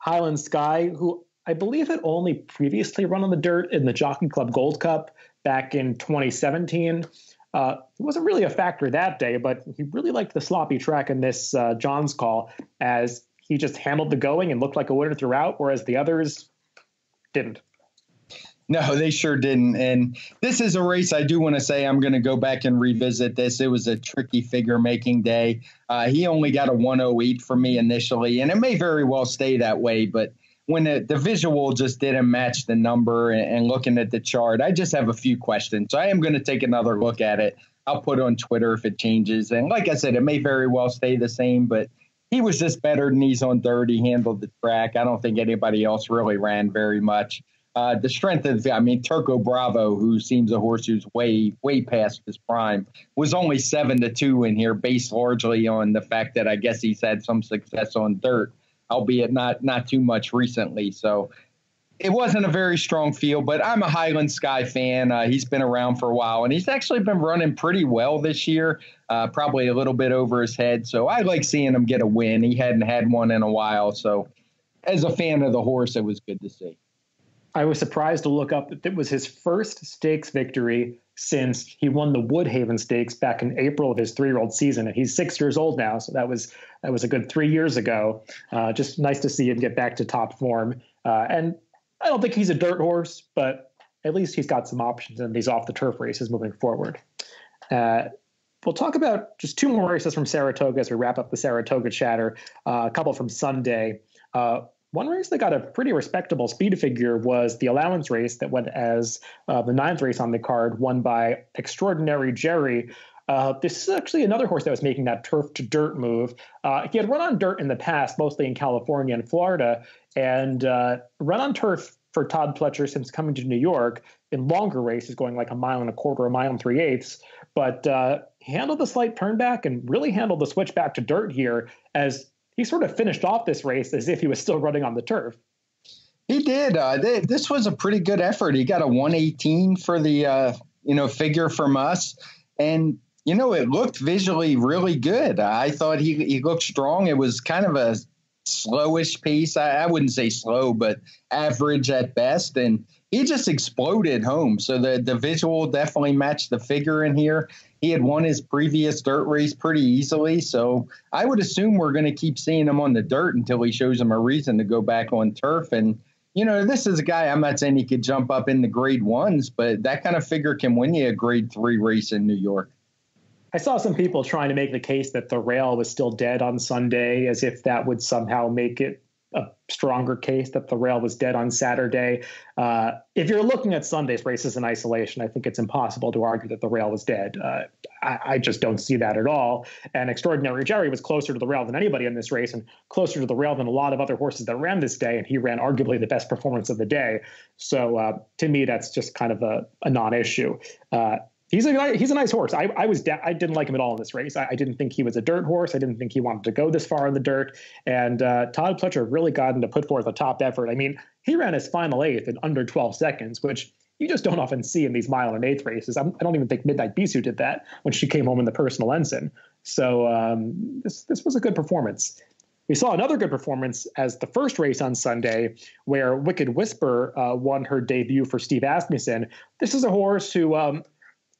S1: Highland Sky, who I believe had only previously run on the dirt in the Jockey Club Gold Cup back in 2017, it wasn't really a factor that day, but he really liked the sloppy track in this John's Call, as he just handled the going and looked like a winner throughout, whereas the others didn't.
S2: No, they sure didn't. And this is a race I do want to say I'm going to go back and revisit this. It was a tricky figure making day. He only got a 108 for me initially, and it may very well stay that way. But when the visual just didn't match the number and looking at the chart, I just have a few questions. So I am going to take another look at it. I'll put it on Twitter if it changes. And like I said, it may very well stay the same, but he was just better than he's on dirt. He handled the track. I don't think anybody else really ran very much. The strength of, Turco Bravo, who seems a horse who's way past his prime, was only 7-2 in here, based largely on the fact that I guess he's had some success on dirt, albeit not too much recently. So it wasn't a very strong field, but I'm a Highland Sky fan. He's been around for a while, and he's actually been running pretty well this year, probably a little bit over his head. So I like seeing him get a win. He hadn't had one in a while. So as a fan of the horse, it was good to see.
S1: I was surprised to look up that it was his first stakes victory since he won the Woodhaven Stakes back in April of his 3-year-old season. And he's 6 years old now. So that was a good 3 years ago. Just nice to see him get back to top form. And I don't think he's a dirt horse, but at least he's got some options in these off the turf races moving forward. We'll talk about just 2 more races from Saratoga as we wrap up the Saratoga chatter. A couple from Sunday. One race that got a pretty respectable speed figure was the allowance race that went as the 9th race on the card, won by Extraordinary Jerry. This is actually another horse that was making that turf to dirt move. He had run on dirt in the past, mostly in California and Florida, and run on turf for Todd Pletcher since coming to New York in longer races, going like 1.25 miles, 1.25 miles, 3/8. But he handled the slight turn back and really handled the switch back to dirt here, as he sort of finished off this race as if he was still running on the turf.
S2: He did. This was a pretty good effort. He got a 118 for the, figure from us. And, it looked visually really good. I thought he looked strong. It was kind of a slowish pace. I wouldn't say slow, but average at best. And he just exploded home. So the visual definitely matched the figure in here. He had won his previous dirt race pretty easily. So I would assume we're going to keep seeing him on the dirt until he shows him a reason to go back on turf. And, this is a guy, I'm not saying he could jump up in the grade 1s, but that kind of figure can win you a grade 3 race in New York.
S1: I saw some people trying to make the case that the rail was still dead on Sunday, as if that would somehow make it a stronger case that the rail was dead on Saturday. If you're looking at Sunday's races in isolation, I think it's impossible to argue that the rail was dead. I just don't see that at all. And Extraordinary Jerry was closer to the rail than anybody in this race, and closer to the rail than a lot of other horses that ran this day. And he ran arguably the best performance of the day. So to me, that's just kind of a non-issue. He's a nice horse. I didn't like him at all in this race. I didn't think he was a dirt horse. I didn't think he wanted to go this far in the dirt. And Todd Pletcher really got him to put forth a top effort. I mean, he ran his final 8th in under 12 seconds, which you just don't often see in these 1 and 1/8 races. I don't even think Midnight Bisou did that when she came home in the personal ensign. So this was a good performance. We saw another good performance as the first race on Sunday, where Wicked Whisper won her debut for Steve Asmussen. This is a horse who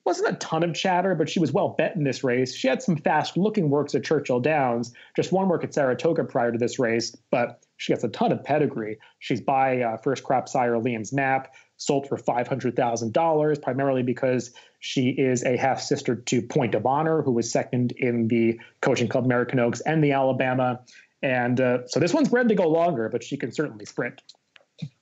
S1: wasn't a ton of chatter, but she was well bet in this race. She had some fast-looking works at Churchill Downs, just one work at Saratoga prior to this race, but she gets a ton of pedigree. She's by first crop sire Liam's Map, sold for $500,000, primarily because she is a half-sister to Point of Honor, who was second in the Coaching Club American Oaks and the Alabama. And so this one's bred to go longer, but she can certainly sprint.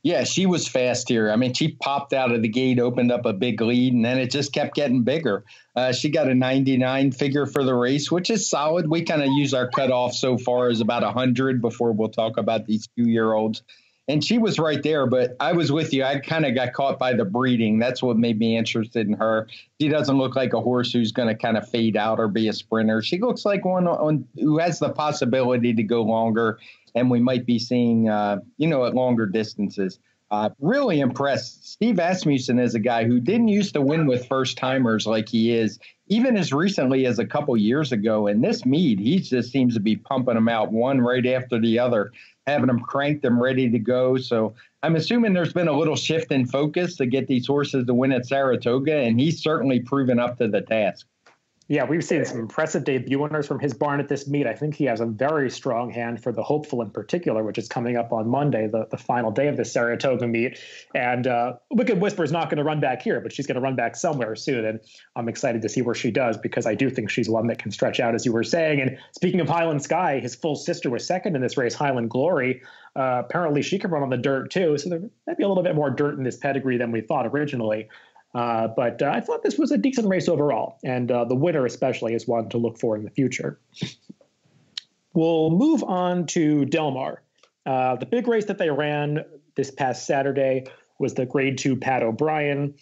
S2: Yeah, she was fast here. I mean, she popped out of the gate, opened up a big lead, and then it just kept getting bigger. She got a 99 figure for the race, which is solid. We kind of use our cutoff so far as about 100 before we'll talk about these 2-year-olds. And she was right there, but I was with you. I kind of got caught by the breeding. That's what made me interested in her. She doesn't look like a horse who's going to kind of fade out or be a sprinter. She looks like one who has the possibility to go longer, and we might be seeing, at longer distances. Really impressed. Steve Asmussen is a guy who didn't used to win with first-timers like he is, even as recently as a couple years ago. In this meet, he just seems to be pumping them out one right after the other, having them cranked and ready to go. So I'm assuming there's been a little shift in focus to get these horses to win at Saratoga, and he's certainly proven up to the task.
S1: Yeah, we've seen some impressive debut winners from his barn at this meet. I think he has a very strong hand for the hopeful in particular, which is coming up on Monday, the final day of the Saratoga meet. And Wicked Whisper is not going to run back here, but she's going to run back somewhere soon. And I'm excited to see where she does, because I do think she's one that can stretch out, as you were saying. And speaking of Highland Sky, his full sister was second in this race, Highland Glory. Apparently she can run on the dirt too. So there might be a little bit more dirt in this pedigree than we thought originally. But I thought this was a decent race overall, and the winner especially is one to look for in the future. We'll move on to Del Mar. The big race that they ran this past Saturday was the Grade 2 Pat O'Brien.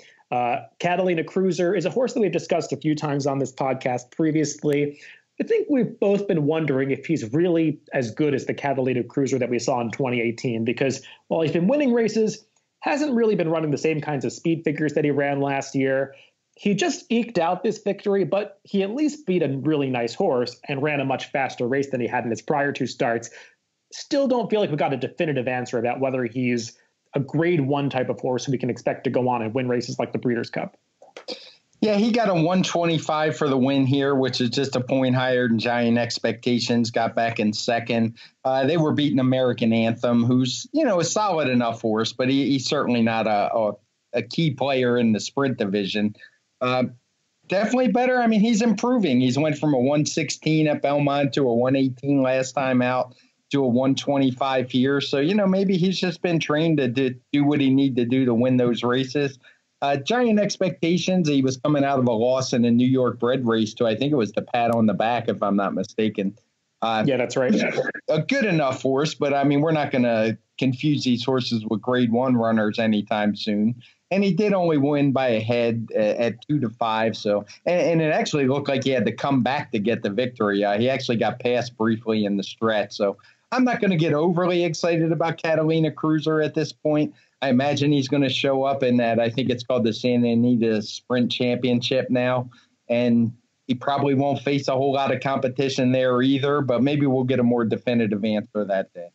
S1: Catalina Cruiser is a horse that we've discussed a few times on this podcast previously. I think we've both been wondering if he's really as good as the Catalina Cruiser that we saw in 2018, because while he's been winning races, hasn't really been running the same kinds of speed figures that he ran last year. He just eked out this victory, but he at least beat a really nice horse and ran a much faster race than he had in his prior two starts. Still don't feel like we got a definitive answer about whether he's a grade 1 type of horse who we can expect to go on and win races like the Breeders' Cup.
S2: Yeah, he got a 125 for the win here, which is just a point higher than Giant Expectations. Got back in second. They were beating American Anthem, who's, a solid enough horse, but he's certainly not a key player in the sprint division. Definitely better. I mean, he's improving. He's went from a 116 at Belmont to a 118 last time out to a 125 here. So, maybe he's just been trained to do what he need to do to win those races. Giant Expectations, he was coming out of a loss in a New York bred race to, I think it was the Pat on the Back, if I'm not mistaken.
S1: Yeah, that's right.
S2: A good enough horse, but I mean, we're not going to confuse these horses with grade 1 runners anytime soon. And he did only win by a head at 2-5. So, and it actually looked like he had to come back to get the victory. He actually got passed briefly in the stretch. So I'm not going to get overly excited about Catalina Cruiser at this point. I imagine he's going to show up in that. I think it's called the Santa Anita Sprint Championship now. And he probably won't face a whole lot of competition there either, but maybe we'll get a more definitive answer that day.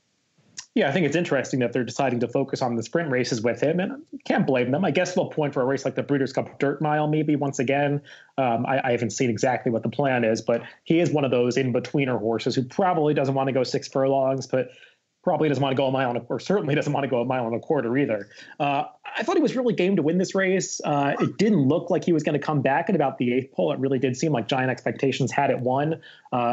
S1: Yeah, I think it's interesting that they're deciding to focus on the sprint races with him, and I can't blame them. I guess they'll point for a race like the Breeders' Cup Dirt Mile maybe once again. I haven't seen exactly what the plan is, but he is one of those in-betweener horses who probably doesn't want to go 6 furlongs, but probably doesn't want to go a mile, or certainly doesn't want to go a mile and a quarter either. I thought he was really game to win this race. It didn't look like he was going to come back at about the 8th pole. It really did seem like Giant Expectations had it won.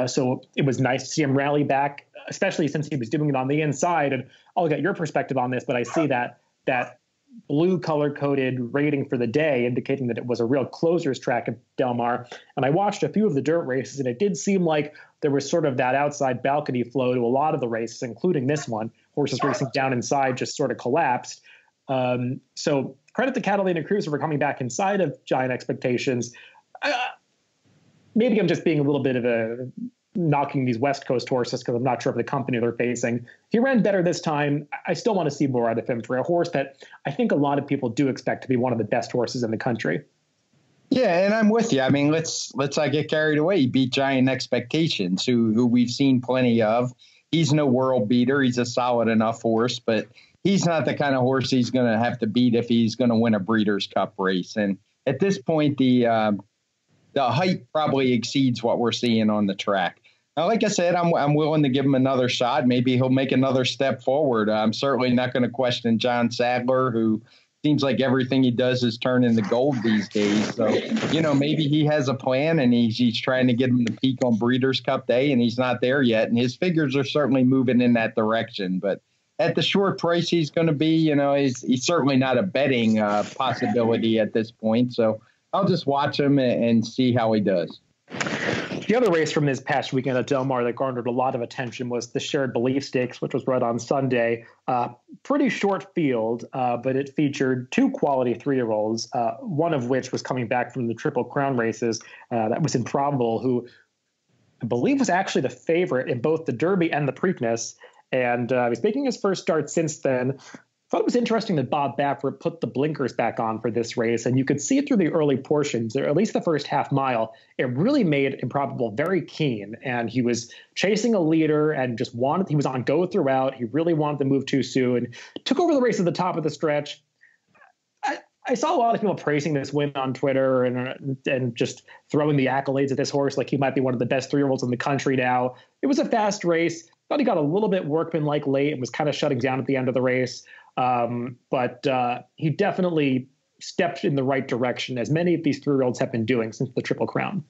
S1: So it was nice to see him rally back, especially since he was doing it on the inside. And I'll get your perspective on this, but I see that blue color-coded rating for the day indicating that it was a real closer's track at Del Mar. And I watched a few of the dirt races, and it did seem like there was sort of that outside balcony flow to a lot of the races, including this one. Horses racing down inside just sort of collapsed. So credit to Catalina Cruiser for coming back inside of Giant Expectations. Maybe I'm just being a little bit of a knocking these West Coast horses because I'm not sure of the company they're facing. He ran better this time. I still want to see more out of him for a horse that I think a lot of people do expect to be one of the best horses in the country.
S2: Yeah, and I'm with you. I mean, let's not get carried away. He beat Giant Expectations, who we've seen plenty of. He's no world beater. He's a solid enough horse, but he's not the kind of horse he's going to have to beat if he's going to win a Breeders' Cup race. And at this point, the height probably exceeds what we're seeing on the track. Now, like I said, I'm willing to give him another shot. Maybe he'll make another step forward. I'm certainly not going to question John Sadler, who seems like everything he does is turn into gold these days. So, maybe he has a plan and he's trying to get him to peak on Breeders' Cup Day, and he's not there yet. And his figures are certainly moving in that direction. But at the short price he's going to be, he's certainly not a betting possibility at this point. So I'll just watch him and see how he does.
S1: The other race from this past weekend at Del Mar that garnered a lot of attention was the Shared Belief Stakes, which was run on Sunday. Pretty short field, but it featured 2 quality 3-year-olds, one of which was coming back from the Triple Crown races. That was Improbable, who I believe was actually the favorite in both the Derby and the Preakness. And he's making his first start since then. I thought it was interesting that Bob Baffert put the blinkers back on for this race, and you could see it through the early portions, or at least the first half mile. It really made Improbable very keen, and he was chasing a leader and he was on go throughout. He really wanted to move too soon. Took over the race at the top of the stretch. I I saw a lot of people praising this win on Twitter and just throwing the accolades at this horse like he might be one of the best 3-year-olds in the country now. It was a fast race. Thought he got a little bit workmanlike late and was kind of shutting down at the end of the race. But he definitely stepped in the right direction, as many of these 3-year-olds have been doing since the Triple Crown.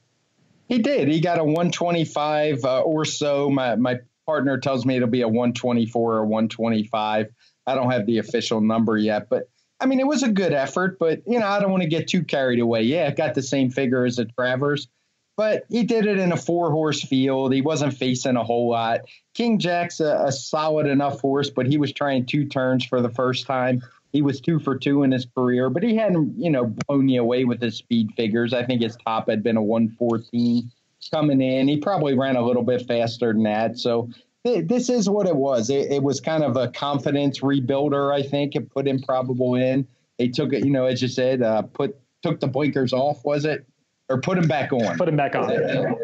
S2: He did. He got a 125 or so. My partner tells me it'll be a 124 or 125. I don't have the official number yet, but I mean, it was a good effort, but I don't want to get too carried away. Yeah, it got the same figure as a Travers, but he did it in a 4-horse field. He wasn't facing a whole lot. King Jack's a solid enough horse, but he was trying 2 turns for the first time. He was 2 for 2 in his career, but he hadn't, blown you away with his speed figures. I think his top had been a 114 coming in. He probably ran a little bit faster than that. So this is what it was. It was kind of a confidence rebuilder, I think, and put Improbable in. They took it, as you said, took the blinkers off, was it? Or put him back on.
S1: Put him back on.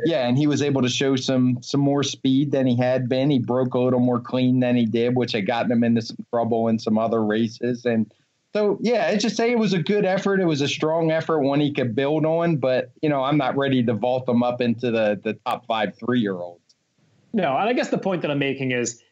S2: Yeah, and he was able to show some more speed than he had been. He broke a little more clean than he did, which had gotten him into some trouble in some other races. And so, yeah, I just say it was a good effort. It was a strong effort, one he could build on. But, I'm not ready to vault him up into the top 5 3-year-olds.
S1: No, and I guess the point that I'm making is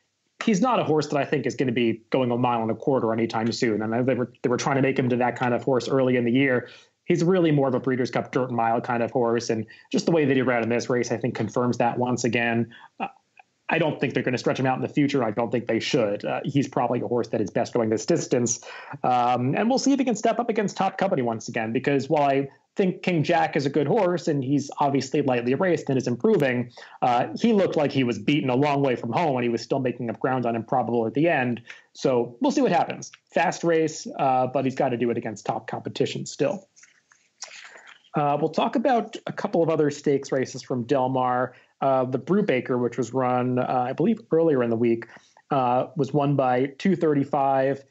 S1: he's not a horse that I think is going to be going 1.25 miles anytime soon. And they were trying to make him to that kind of horse early in the year. He's really more of a Breeders' Cup dirt mile kind of horse. And just the way that he ran in this race, I think, confirms that once again. I don't think they're going to stretch him out in the future. I don't think they should. He's probably a horse that is best going this distance. And we'll see if he can step up against top company once again, because while I think King Jack is a good horse and he's obviously lightly raced and is improving, he looked like he was beaten a long way from home and he was still making up ground on Improbable at the end. So we'll see what happens. Fast race, but he's got to do it against top competition still. We'll talk about a couple of other stakes races from Del Mar. The Brubaker, which was run, I believe, earlier in the week, was won by 235.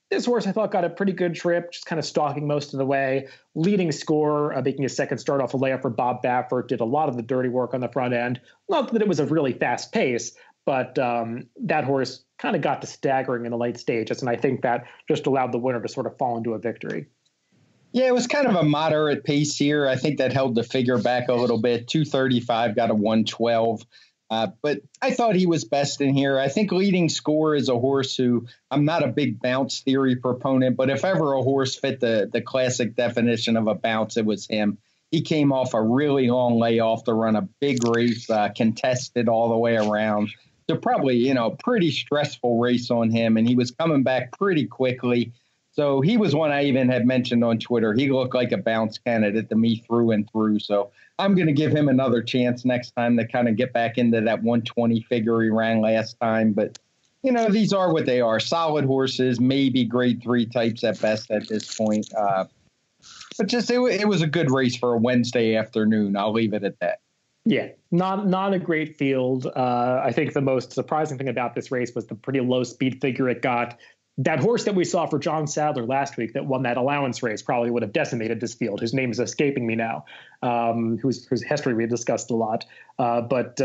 S1: This horse, I thought, got a pretty good trip, just kind of stalking most of the way. Leading score, making his second start off a layup for Bob Baffert, did a lot of the dirty work on the front end. Not that it was a really fast pace, but that horse kind of got to staggering in the late stages, and I think that just allowed the winner to sort of fall into a victory.
S2: Yeah, it was kind of a moderate pace here. I think that held the figure back a little bit. 235 got a 112. But I thought he was best in here. I think Leading Score is a horse who I'm not a big bounce theory proponent, but if ever a horse fit the classic definition of a bounce, it was him. He came off a really long layoff to run a big race, contested all the way around. So probably, pretty stressful race on him, and he was coming back pretty quickly. So he was one I even had mentioned on Twitter. He looked like a bounce candidate to me through and through. So I'm going to give him another chance next time to kind of get back into that 120 figure he ran last time. But, these are what they are. Solid horses, maybe grade 3 types at best at this point. But just it was a good race for a Wednesday afternoon. I'll leave it at that.
S1: Yeah, not a great field. I think the most surprising thing about this race was the pretty low speed figure it got. That horse that we saw for John Sadler last week that won that allowance race probably would have decimated this field. His name is escaping me now, whose history we've discussed a lot. But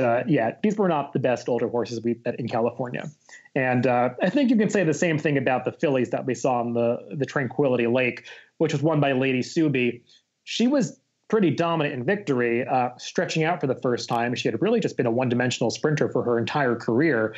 S1: these were not the best older horses we met in California. And I think you can say the same thing about the fillies that we saw on the Tranquility Lake, which was won by Lady Subi. She was pretty dominant in victory, stretching out for the first time. She had really just been a one-dimensional sprinter for her entire career.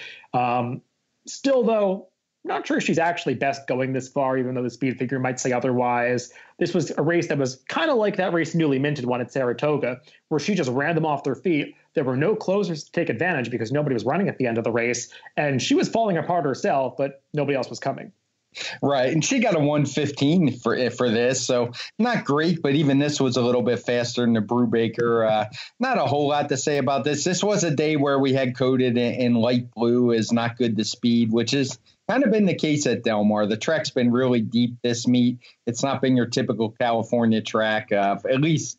S1: Still, though, not sure she's actually best going this far, even though the speed figure might say otherwise. This was a race that was kind of like that race Newly Minted won at Saratoga, where she just ran them off their feet. There were no closers to take advantage because nobody was running at the end of the race, and she was falling apart herself, but nobody else was coming.
S2: Right, and she got a 115 for this, so not great, but even this was a little bit faster than the Brubaker. Not a whole lot to say about this. This was a day where we had coded in light blue as not good to speed, which is kind of been the case at Del Mar. The track's been really deep this meet. It's not been your typical California track, at least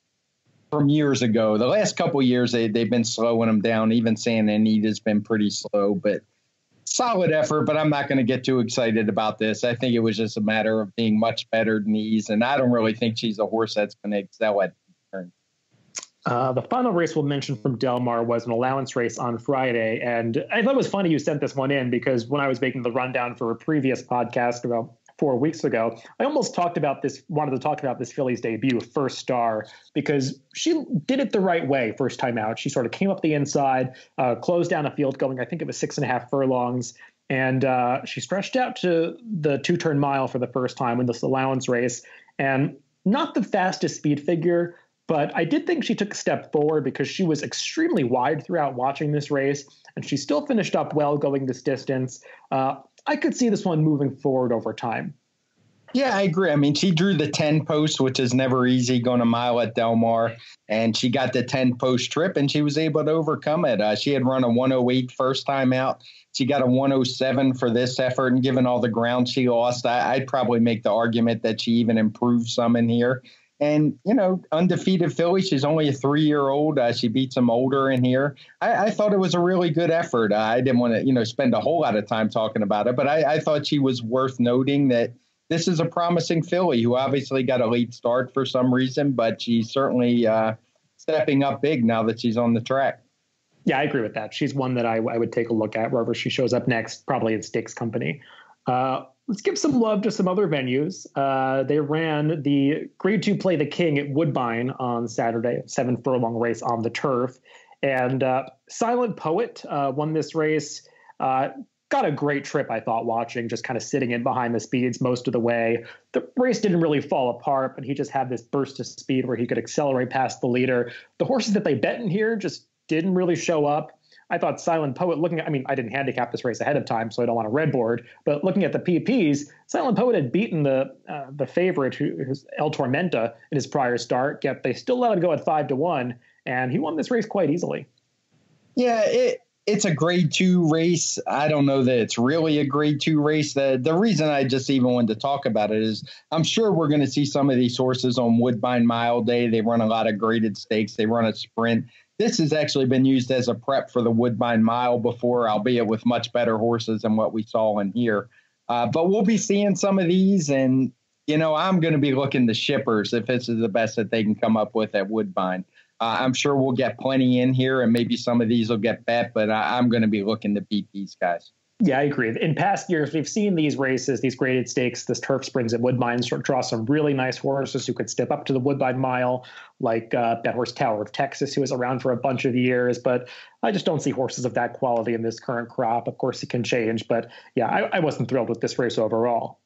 S2: from years ago. The last couple of years, they've been slowing them down. Even Santa Anita's been pretty slow, but solid effort. But I'm not going to get too excited about this. I think it was just a matter of being much better than these, and I don't really think she's a horse that's going to excel at turn.
S1: The final race we'll mention from Del Mar was an allowance race on Friday. And I thought it was funny you sent this one in because when I was making the rundown for a previous podcast about 4 weeks ago, I almost wanted to talk about this filly's debut, First Star, because she did it the right way first time out. She sort of came up the inside, closed down a field going, I think it was 6.5 furlongs. And she stretched out to the 2-turn mile for the first time in this allowance race. And not the fastest speed figure, but I did think she took a step forward because she was extremely wide throughout watching this race. And she still finished up well going this distance. I could see this one moving forward over time.
S2: Yeah, I agree. I mean, she drew the 10 post, which is never easy going a mile at Del Mar. And she got the 10 post trip and she was able to overcome it. She had run a 108 first time out. She got a 107 for this effort. And given all the ground she lost, I'd probably make the argument that she even improved some in here. And, undefeated filly, she's only a 3-year-old. She beat some older in here. I thought it was a really good effort. I didn't want to, spend a whole lot of time talking about it, but I thought she was worth noting that this is a promising filly who obviously got a late start for some reason, but she's certainly stepping up big now that she's on the track.
S1: Yeah, I agree with that. She's one that I would take a look at wherever she shows up next, probably in Stakes Company. Let's give some love to some other venues. They ran the Grade 2 Play the King at Woodbine on Saturday, 7-furlong race on the turf. And Silent Poet won this race. Got a great trip, I thought, watching, just kind of sitting in behind the speeds most of the way. The race didn't really fall apart, but he just had this burst of speed where he could accelerate past the leader. The horses that they bet in here just didn't really show up. I thought Silent Poet, I didn't handicap this race ahead of time, so I don't want to red board, but looking at the PPs, Silent Poet had beaten the favorite, who's El Tormenta, in his prior start, yet they still let him go at 5-1, and he won this race quite easily.
S2: Yeah, it's a grade 2 race. I don't know that it's really a grade 2 race. The reason I just even wanted to talk about it is I'm sure we're going to see some of these horses on Woodbine Mile Day. They run a lot of graded stakes. They run a sprint. This has actually been used as a prep for the Woodbine Mile before, albeit with much better horses than what we saw in here. But we'll be seeing some of these, and, I'm going to be looking to shippers if this is the best that they can come up with at Woodbine. I'm sure we'll get plenty in here, and maybe some of these will get bet, but I'm going to be looking to beat these guys.
S1: Yeah, I agree. In past years, we've seen these races, these graded stakes, this turf springs at Woodbine draw some really nice horses who could step up to the Woodbine Mile, like that horse Tower of Texas, who was around for a bunch of years. But I just don't see horses of that quality in this current crop. Of course, it can change. But yeah, I wasn't thrilled with this race overall.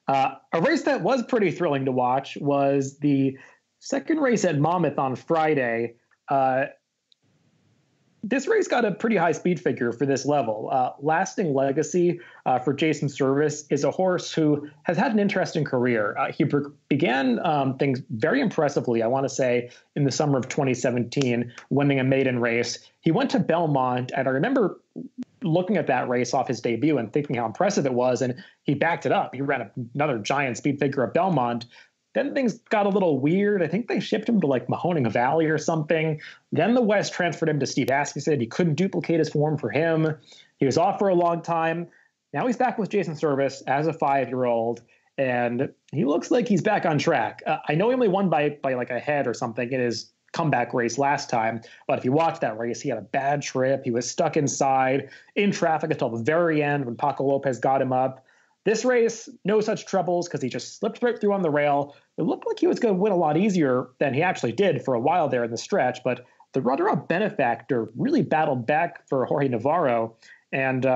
S1: A race that was pretty thrilling to watch was the second race at Monmouth on Friday. This race got a pretty high speed figure for this level. Lasting Legacy for Jason Service is a horse who has had an interesting career. He began things very impressively, I want to say, in the summer of 2017, winning a maiden race. He went to Belmont, and I remember looking at that race off his debut and thinking how impressive it was, and he backed it up. He ran another giant speed figure at Belmont. Then things got a little weird. I think they shipped him to like Mahoning Valley or something. Then the West transferred him to Steve Asmussen. He couldn't duplicate his form for him. He was off for a long time. Now he's back with Jason Service as a 5-year-old, and he looks like he's back on track. I know he only won by like a head or something in his comeback race last time, but if you watch that race, he had a bad trip. He was stuck inside in traffic until the very end when Paco Lopez got him up. This race, no such troubles because he just slipped right through on the rail. It looked like he was going to win a lot easier than he actually did for a while there in the stretch, but the runner-up Benefactor really battled back for Jorge Navarro, and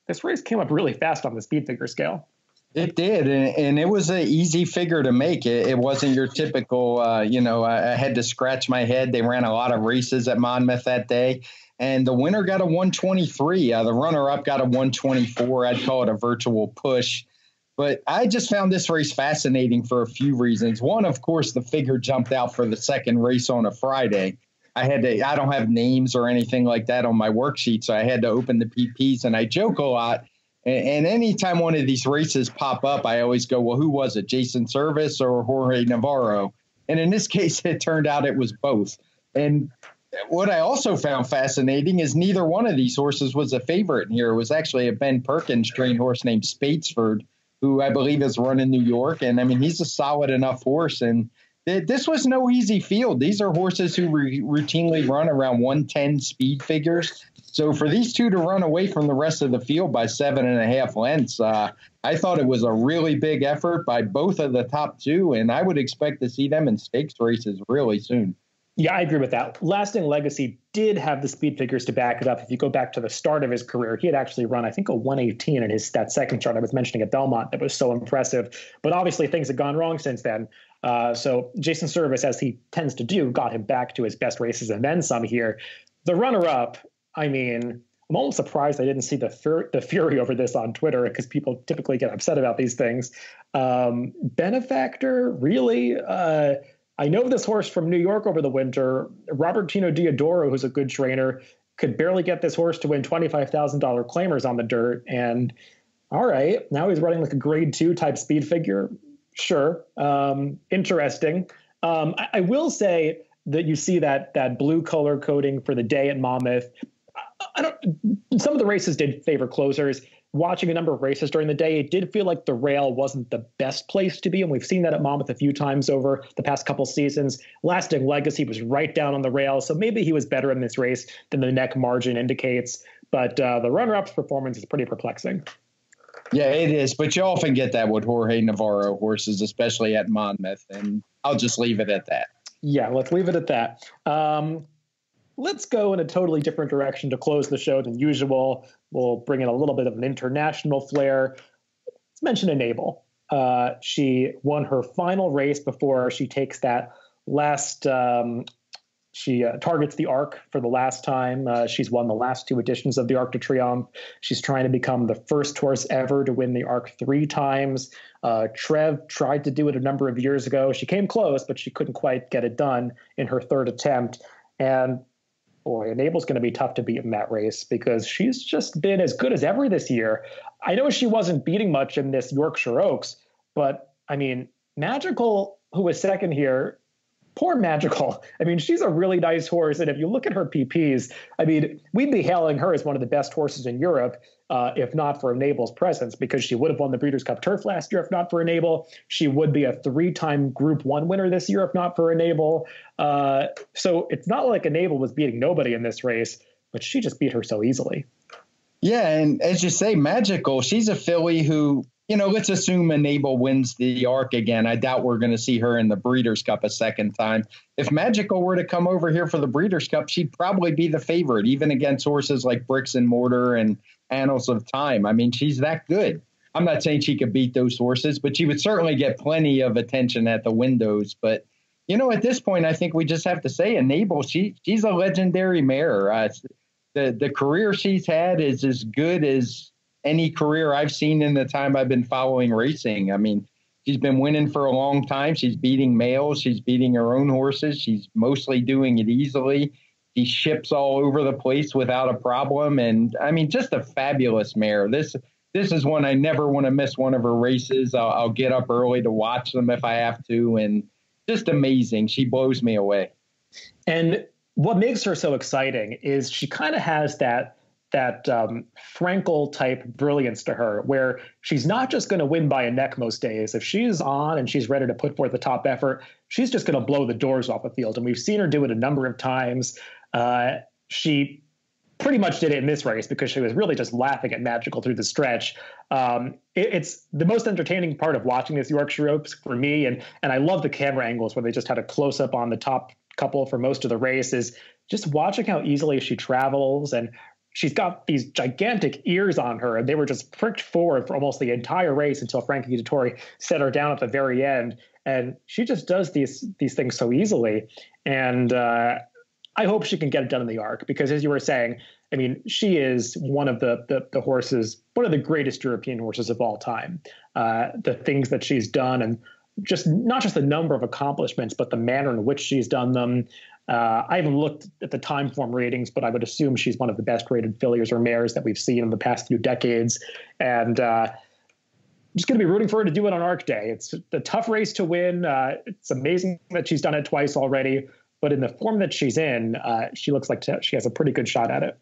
S1: this race came up really fast on the speed figure scale.
S2: It did, and it was an easy figure to make. It wasn't your typical, I had to scratch my head. They ran a lot of races at Monmouth that day. And the winner got a 123. The runner-up got a 124. I'd call it a virtual push. But I just found this race fascinating for a few reasons. One, of course, the figure jumped out for the second race on a Friday. I don't have names or anything like that on my worksheet, so I had to open the PPs. And I joke a lot. And anytime one of these races pop up, I always go, well, who was it, Jason Service or Jorge Navarro? And in this case, it turned out it was both. And what I also found fascinating is neither one of these horses was a favorite in here. It was actually a Ben Perkins trained horse named Spadesford, who I believe is run in New York. And, I mean, he's a solid enough horse. And this was no easy field. These are horses who routinely run around 110 speed figures. So for these two to run away from the rest of the field by 7.5 lengths, I thought it was a really big effort by both of the top two, and I would expect to see them in stakes races really soon.
S1: Yeah, I agree with that. Lasting Legacy did have the speed figures to back it up. If you go back to the start of his career, he had actually run, I think, a 118 in that second start I was mentioning at Belmont. That was so impressive. But obviously things have gone wrong since then. So Jason Service, as he tends to do, got him back to his best races and then some here. The runner-up, I mean, I'm almost surprised I didn't see the fury over this on Twitter, because people typically get upset about these things. Benefactor, really? I know this horse from New York over the winter. Robertino Diodoro, who's a good trainer, could barely get this horse to win $25,000 claimers on the dirt. And all right, now he's running like a grade 2 type speed figure. Sure. Interesting. I will say that you see that blue color coding for the day at Monmouth. Some of the races did favor closers. Watching a number of races during the day, it did feel like the rail wasn't the best place to be. And we've seen that at Monmouth a few times over the past couple seasons. Lasting Legacy was right down on the rail. So maybe he was better in this race than the neck margin indicates. But the runner-up's performance is pretty perplexing.
S2: Yeah, it is. But you often get that with Jorge Navarro horses, especially at Monmouth. And I'll just leave it at that.
S1: Yeah, let's leave it at that. Let's go in a totally different direction to close the show than usual. We'll bring in a little bit of an international flair. Let's mention Enable. She won her final race before she takes that last she targets the Arc for the last time. She's won the last 2 editions of the Arc de Triomphe. She's trying to become the first horse ever to win the Arc 3 times. Trev tried to do it a number of years ago. She came close, but she couldn't quite get it done in her 3rd attempt. And boy, Enable's going to be tough to beat in that race, because she's just been as good as ever this year. I know she wasn't beating much in this Yorkshire Oaks, but I mean, Magical, who was second here, poor Magical. I mean, she's a really nice horse. And if you look at her PPs, I mean, we'd be hailing her as one of the best horses in Europe, if not for Enable's presence, because she would have won the Breeders' Cup Turf last year if not for Enable. She would be a 3-time Group 1 winner this year if not for Enable. So it's not like Enable was beating nobody in this race, but she just beat her so easily.
S2: Yeah, and as you say, Magical, she's a filly who, let's assume Enable wins the Arc again. I doubt we're going to see her in the Breeders' Cup a second time. If Magical were to come over here for the Breeders' Cup, she'd probably be the favorite, even against horses like Bricks and Mortar and Annals of Time. I mean, she's that good. I'm not saying she could beat those horses, but she would certainly get plenty of attention at the windows. But, at this point, I think we just have to say Enable, she's a legendary mare. The career she's had is as good as any career I've seen in the time I've been following racing. I mean, she's been winning for a long time. She's beating males. She's beating her own horses. She's mostly doing it easily. She ships all over the place without a problem. And I mean, just a fabulous mare. This is one I never want to miss one of her races. I'll get up early to watch them if I have to. And just amazing. She blows me away.
S1: And what makes her so exciting is she kind of has that Frankel type brilliance to her, where she's not just going to win by a neck most days. If she's on and she's ready to put forth the top effort, she's just going to blow the doors off the field. And we've seen her do it a number of times. She pretty much did it in this race because she was really just laughing at Magical through the stretch. It's the most entertaining part of watching this Yorkshire Oaks for me. And I love the camera angles where they just had a close up on the top couple for most of the race, is just watching how easily she travels. And she's got these gigantic ears on her, and they were just pricked forward for almost the entire race until Frankie Dettori set her down at the very end. And she just does these things so easily. And I hope she can get it done in the Arc, because as you were saying, I mean, she is one of the horses, one of the greatest European horses of all time. The things that she's done, and just not just the number of accomplishments, but the manner in which she's done them. I haven't looked at the Timeform ratings, but I would assume she's one of the best rated fillies or mares that we've seen in the past few decades. And I'm just going to be rooting for her to do it on Arc Day. It's a tough race to win. It's amazing that she's done it twice already, but in the form that she's in, she looks like she has a pretty good shot at it.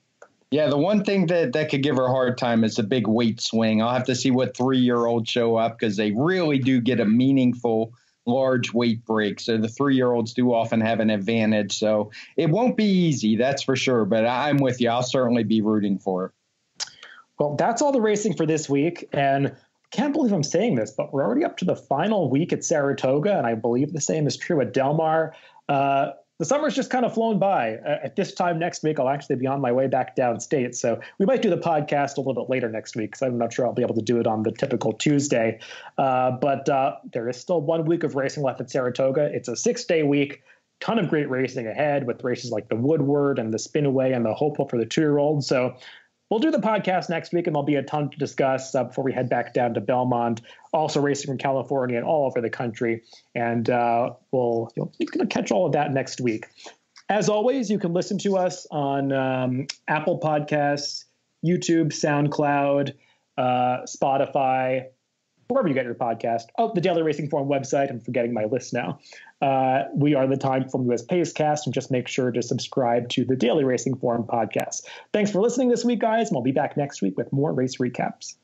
S2: Yeah, the one thing that could give her a hard time is the big weight swing. I'll have to see what 3-year-olds show up, because they really do get a meaningful large weight break. So the 3-year-olds do often have an advantage. So it won't be easy, that's for sure. But I'm with you. I'll certainly be rooting for it.
S1: Well, that's all the racing for this week. And can't believe I'm saying this, but we're already up to the final week at Saratoga. And I believe the same is true at Del Mar. The summer's just kind of flown by. At this time next week, I'll actually be on my way back downstate. So we might do the podcast a little bit later next week because I'm not sure I'll be able to do it on the typical Tuesday. But there is still 1 week of racing left at Saratoga. It's a 6-day week. Ton of great racing ahead with races like the Woodward and the Spinaway and the Hopeful for the 2-year-olds. So we'll do the podcast next week, and there'll be a ton to discuss before we head back down to Belmont. Also racing from California and all over the country. And you're going to catch all of that next week. As always, you can listen to us on Apple Podcasts, YouTube, SoundCloud, Spotify, wherever you get your podcast. Oh, the Daily Racing Form website. I'm forgetting my list now. We are the TimeformUS Pacecast, and just make sure to subscribe to the Daily Racing Form podcast. Thanks for listening this week, guys, and we'll be back next week with more race recaps.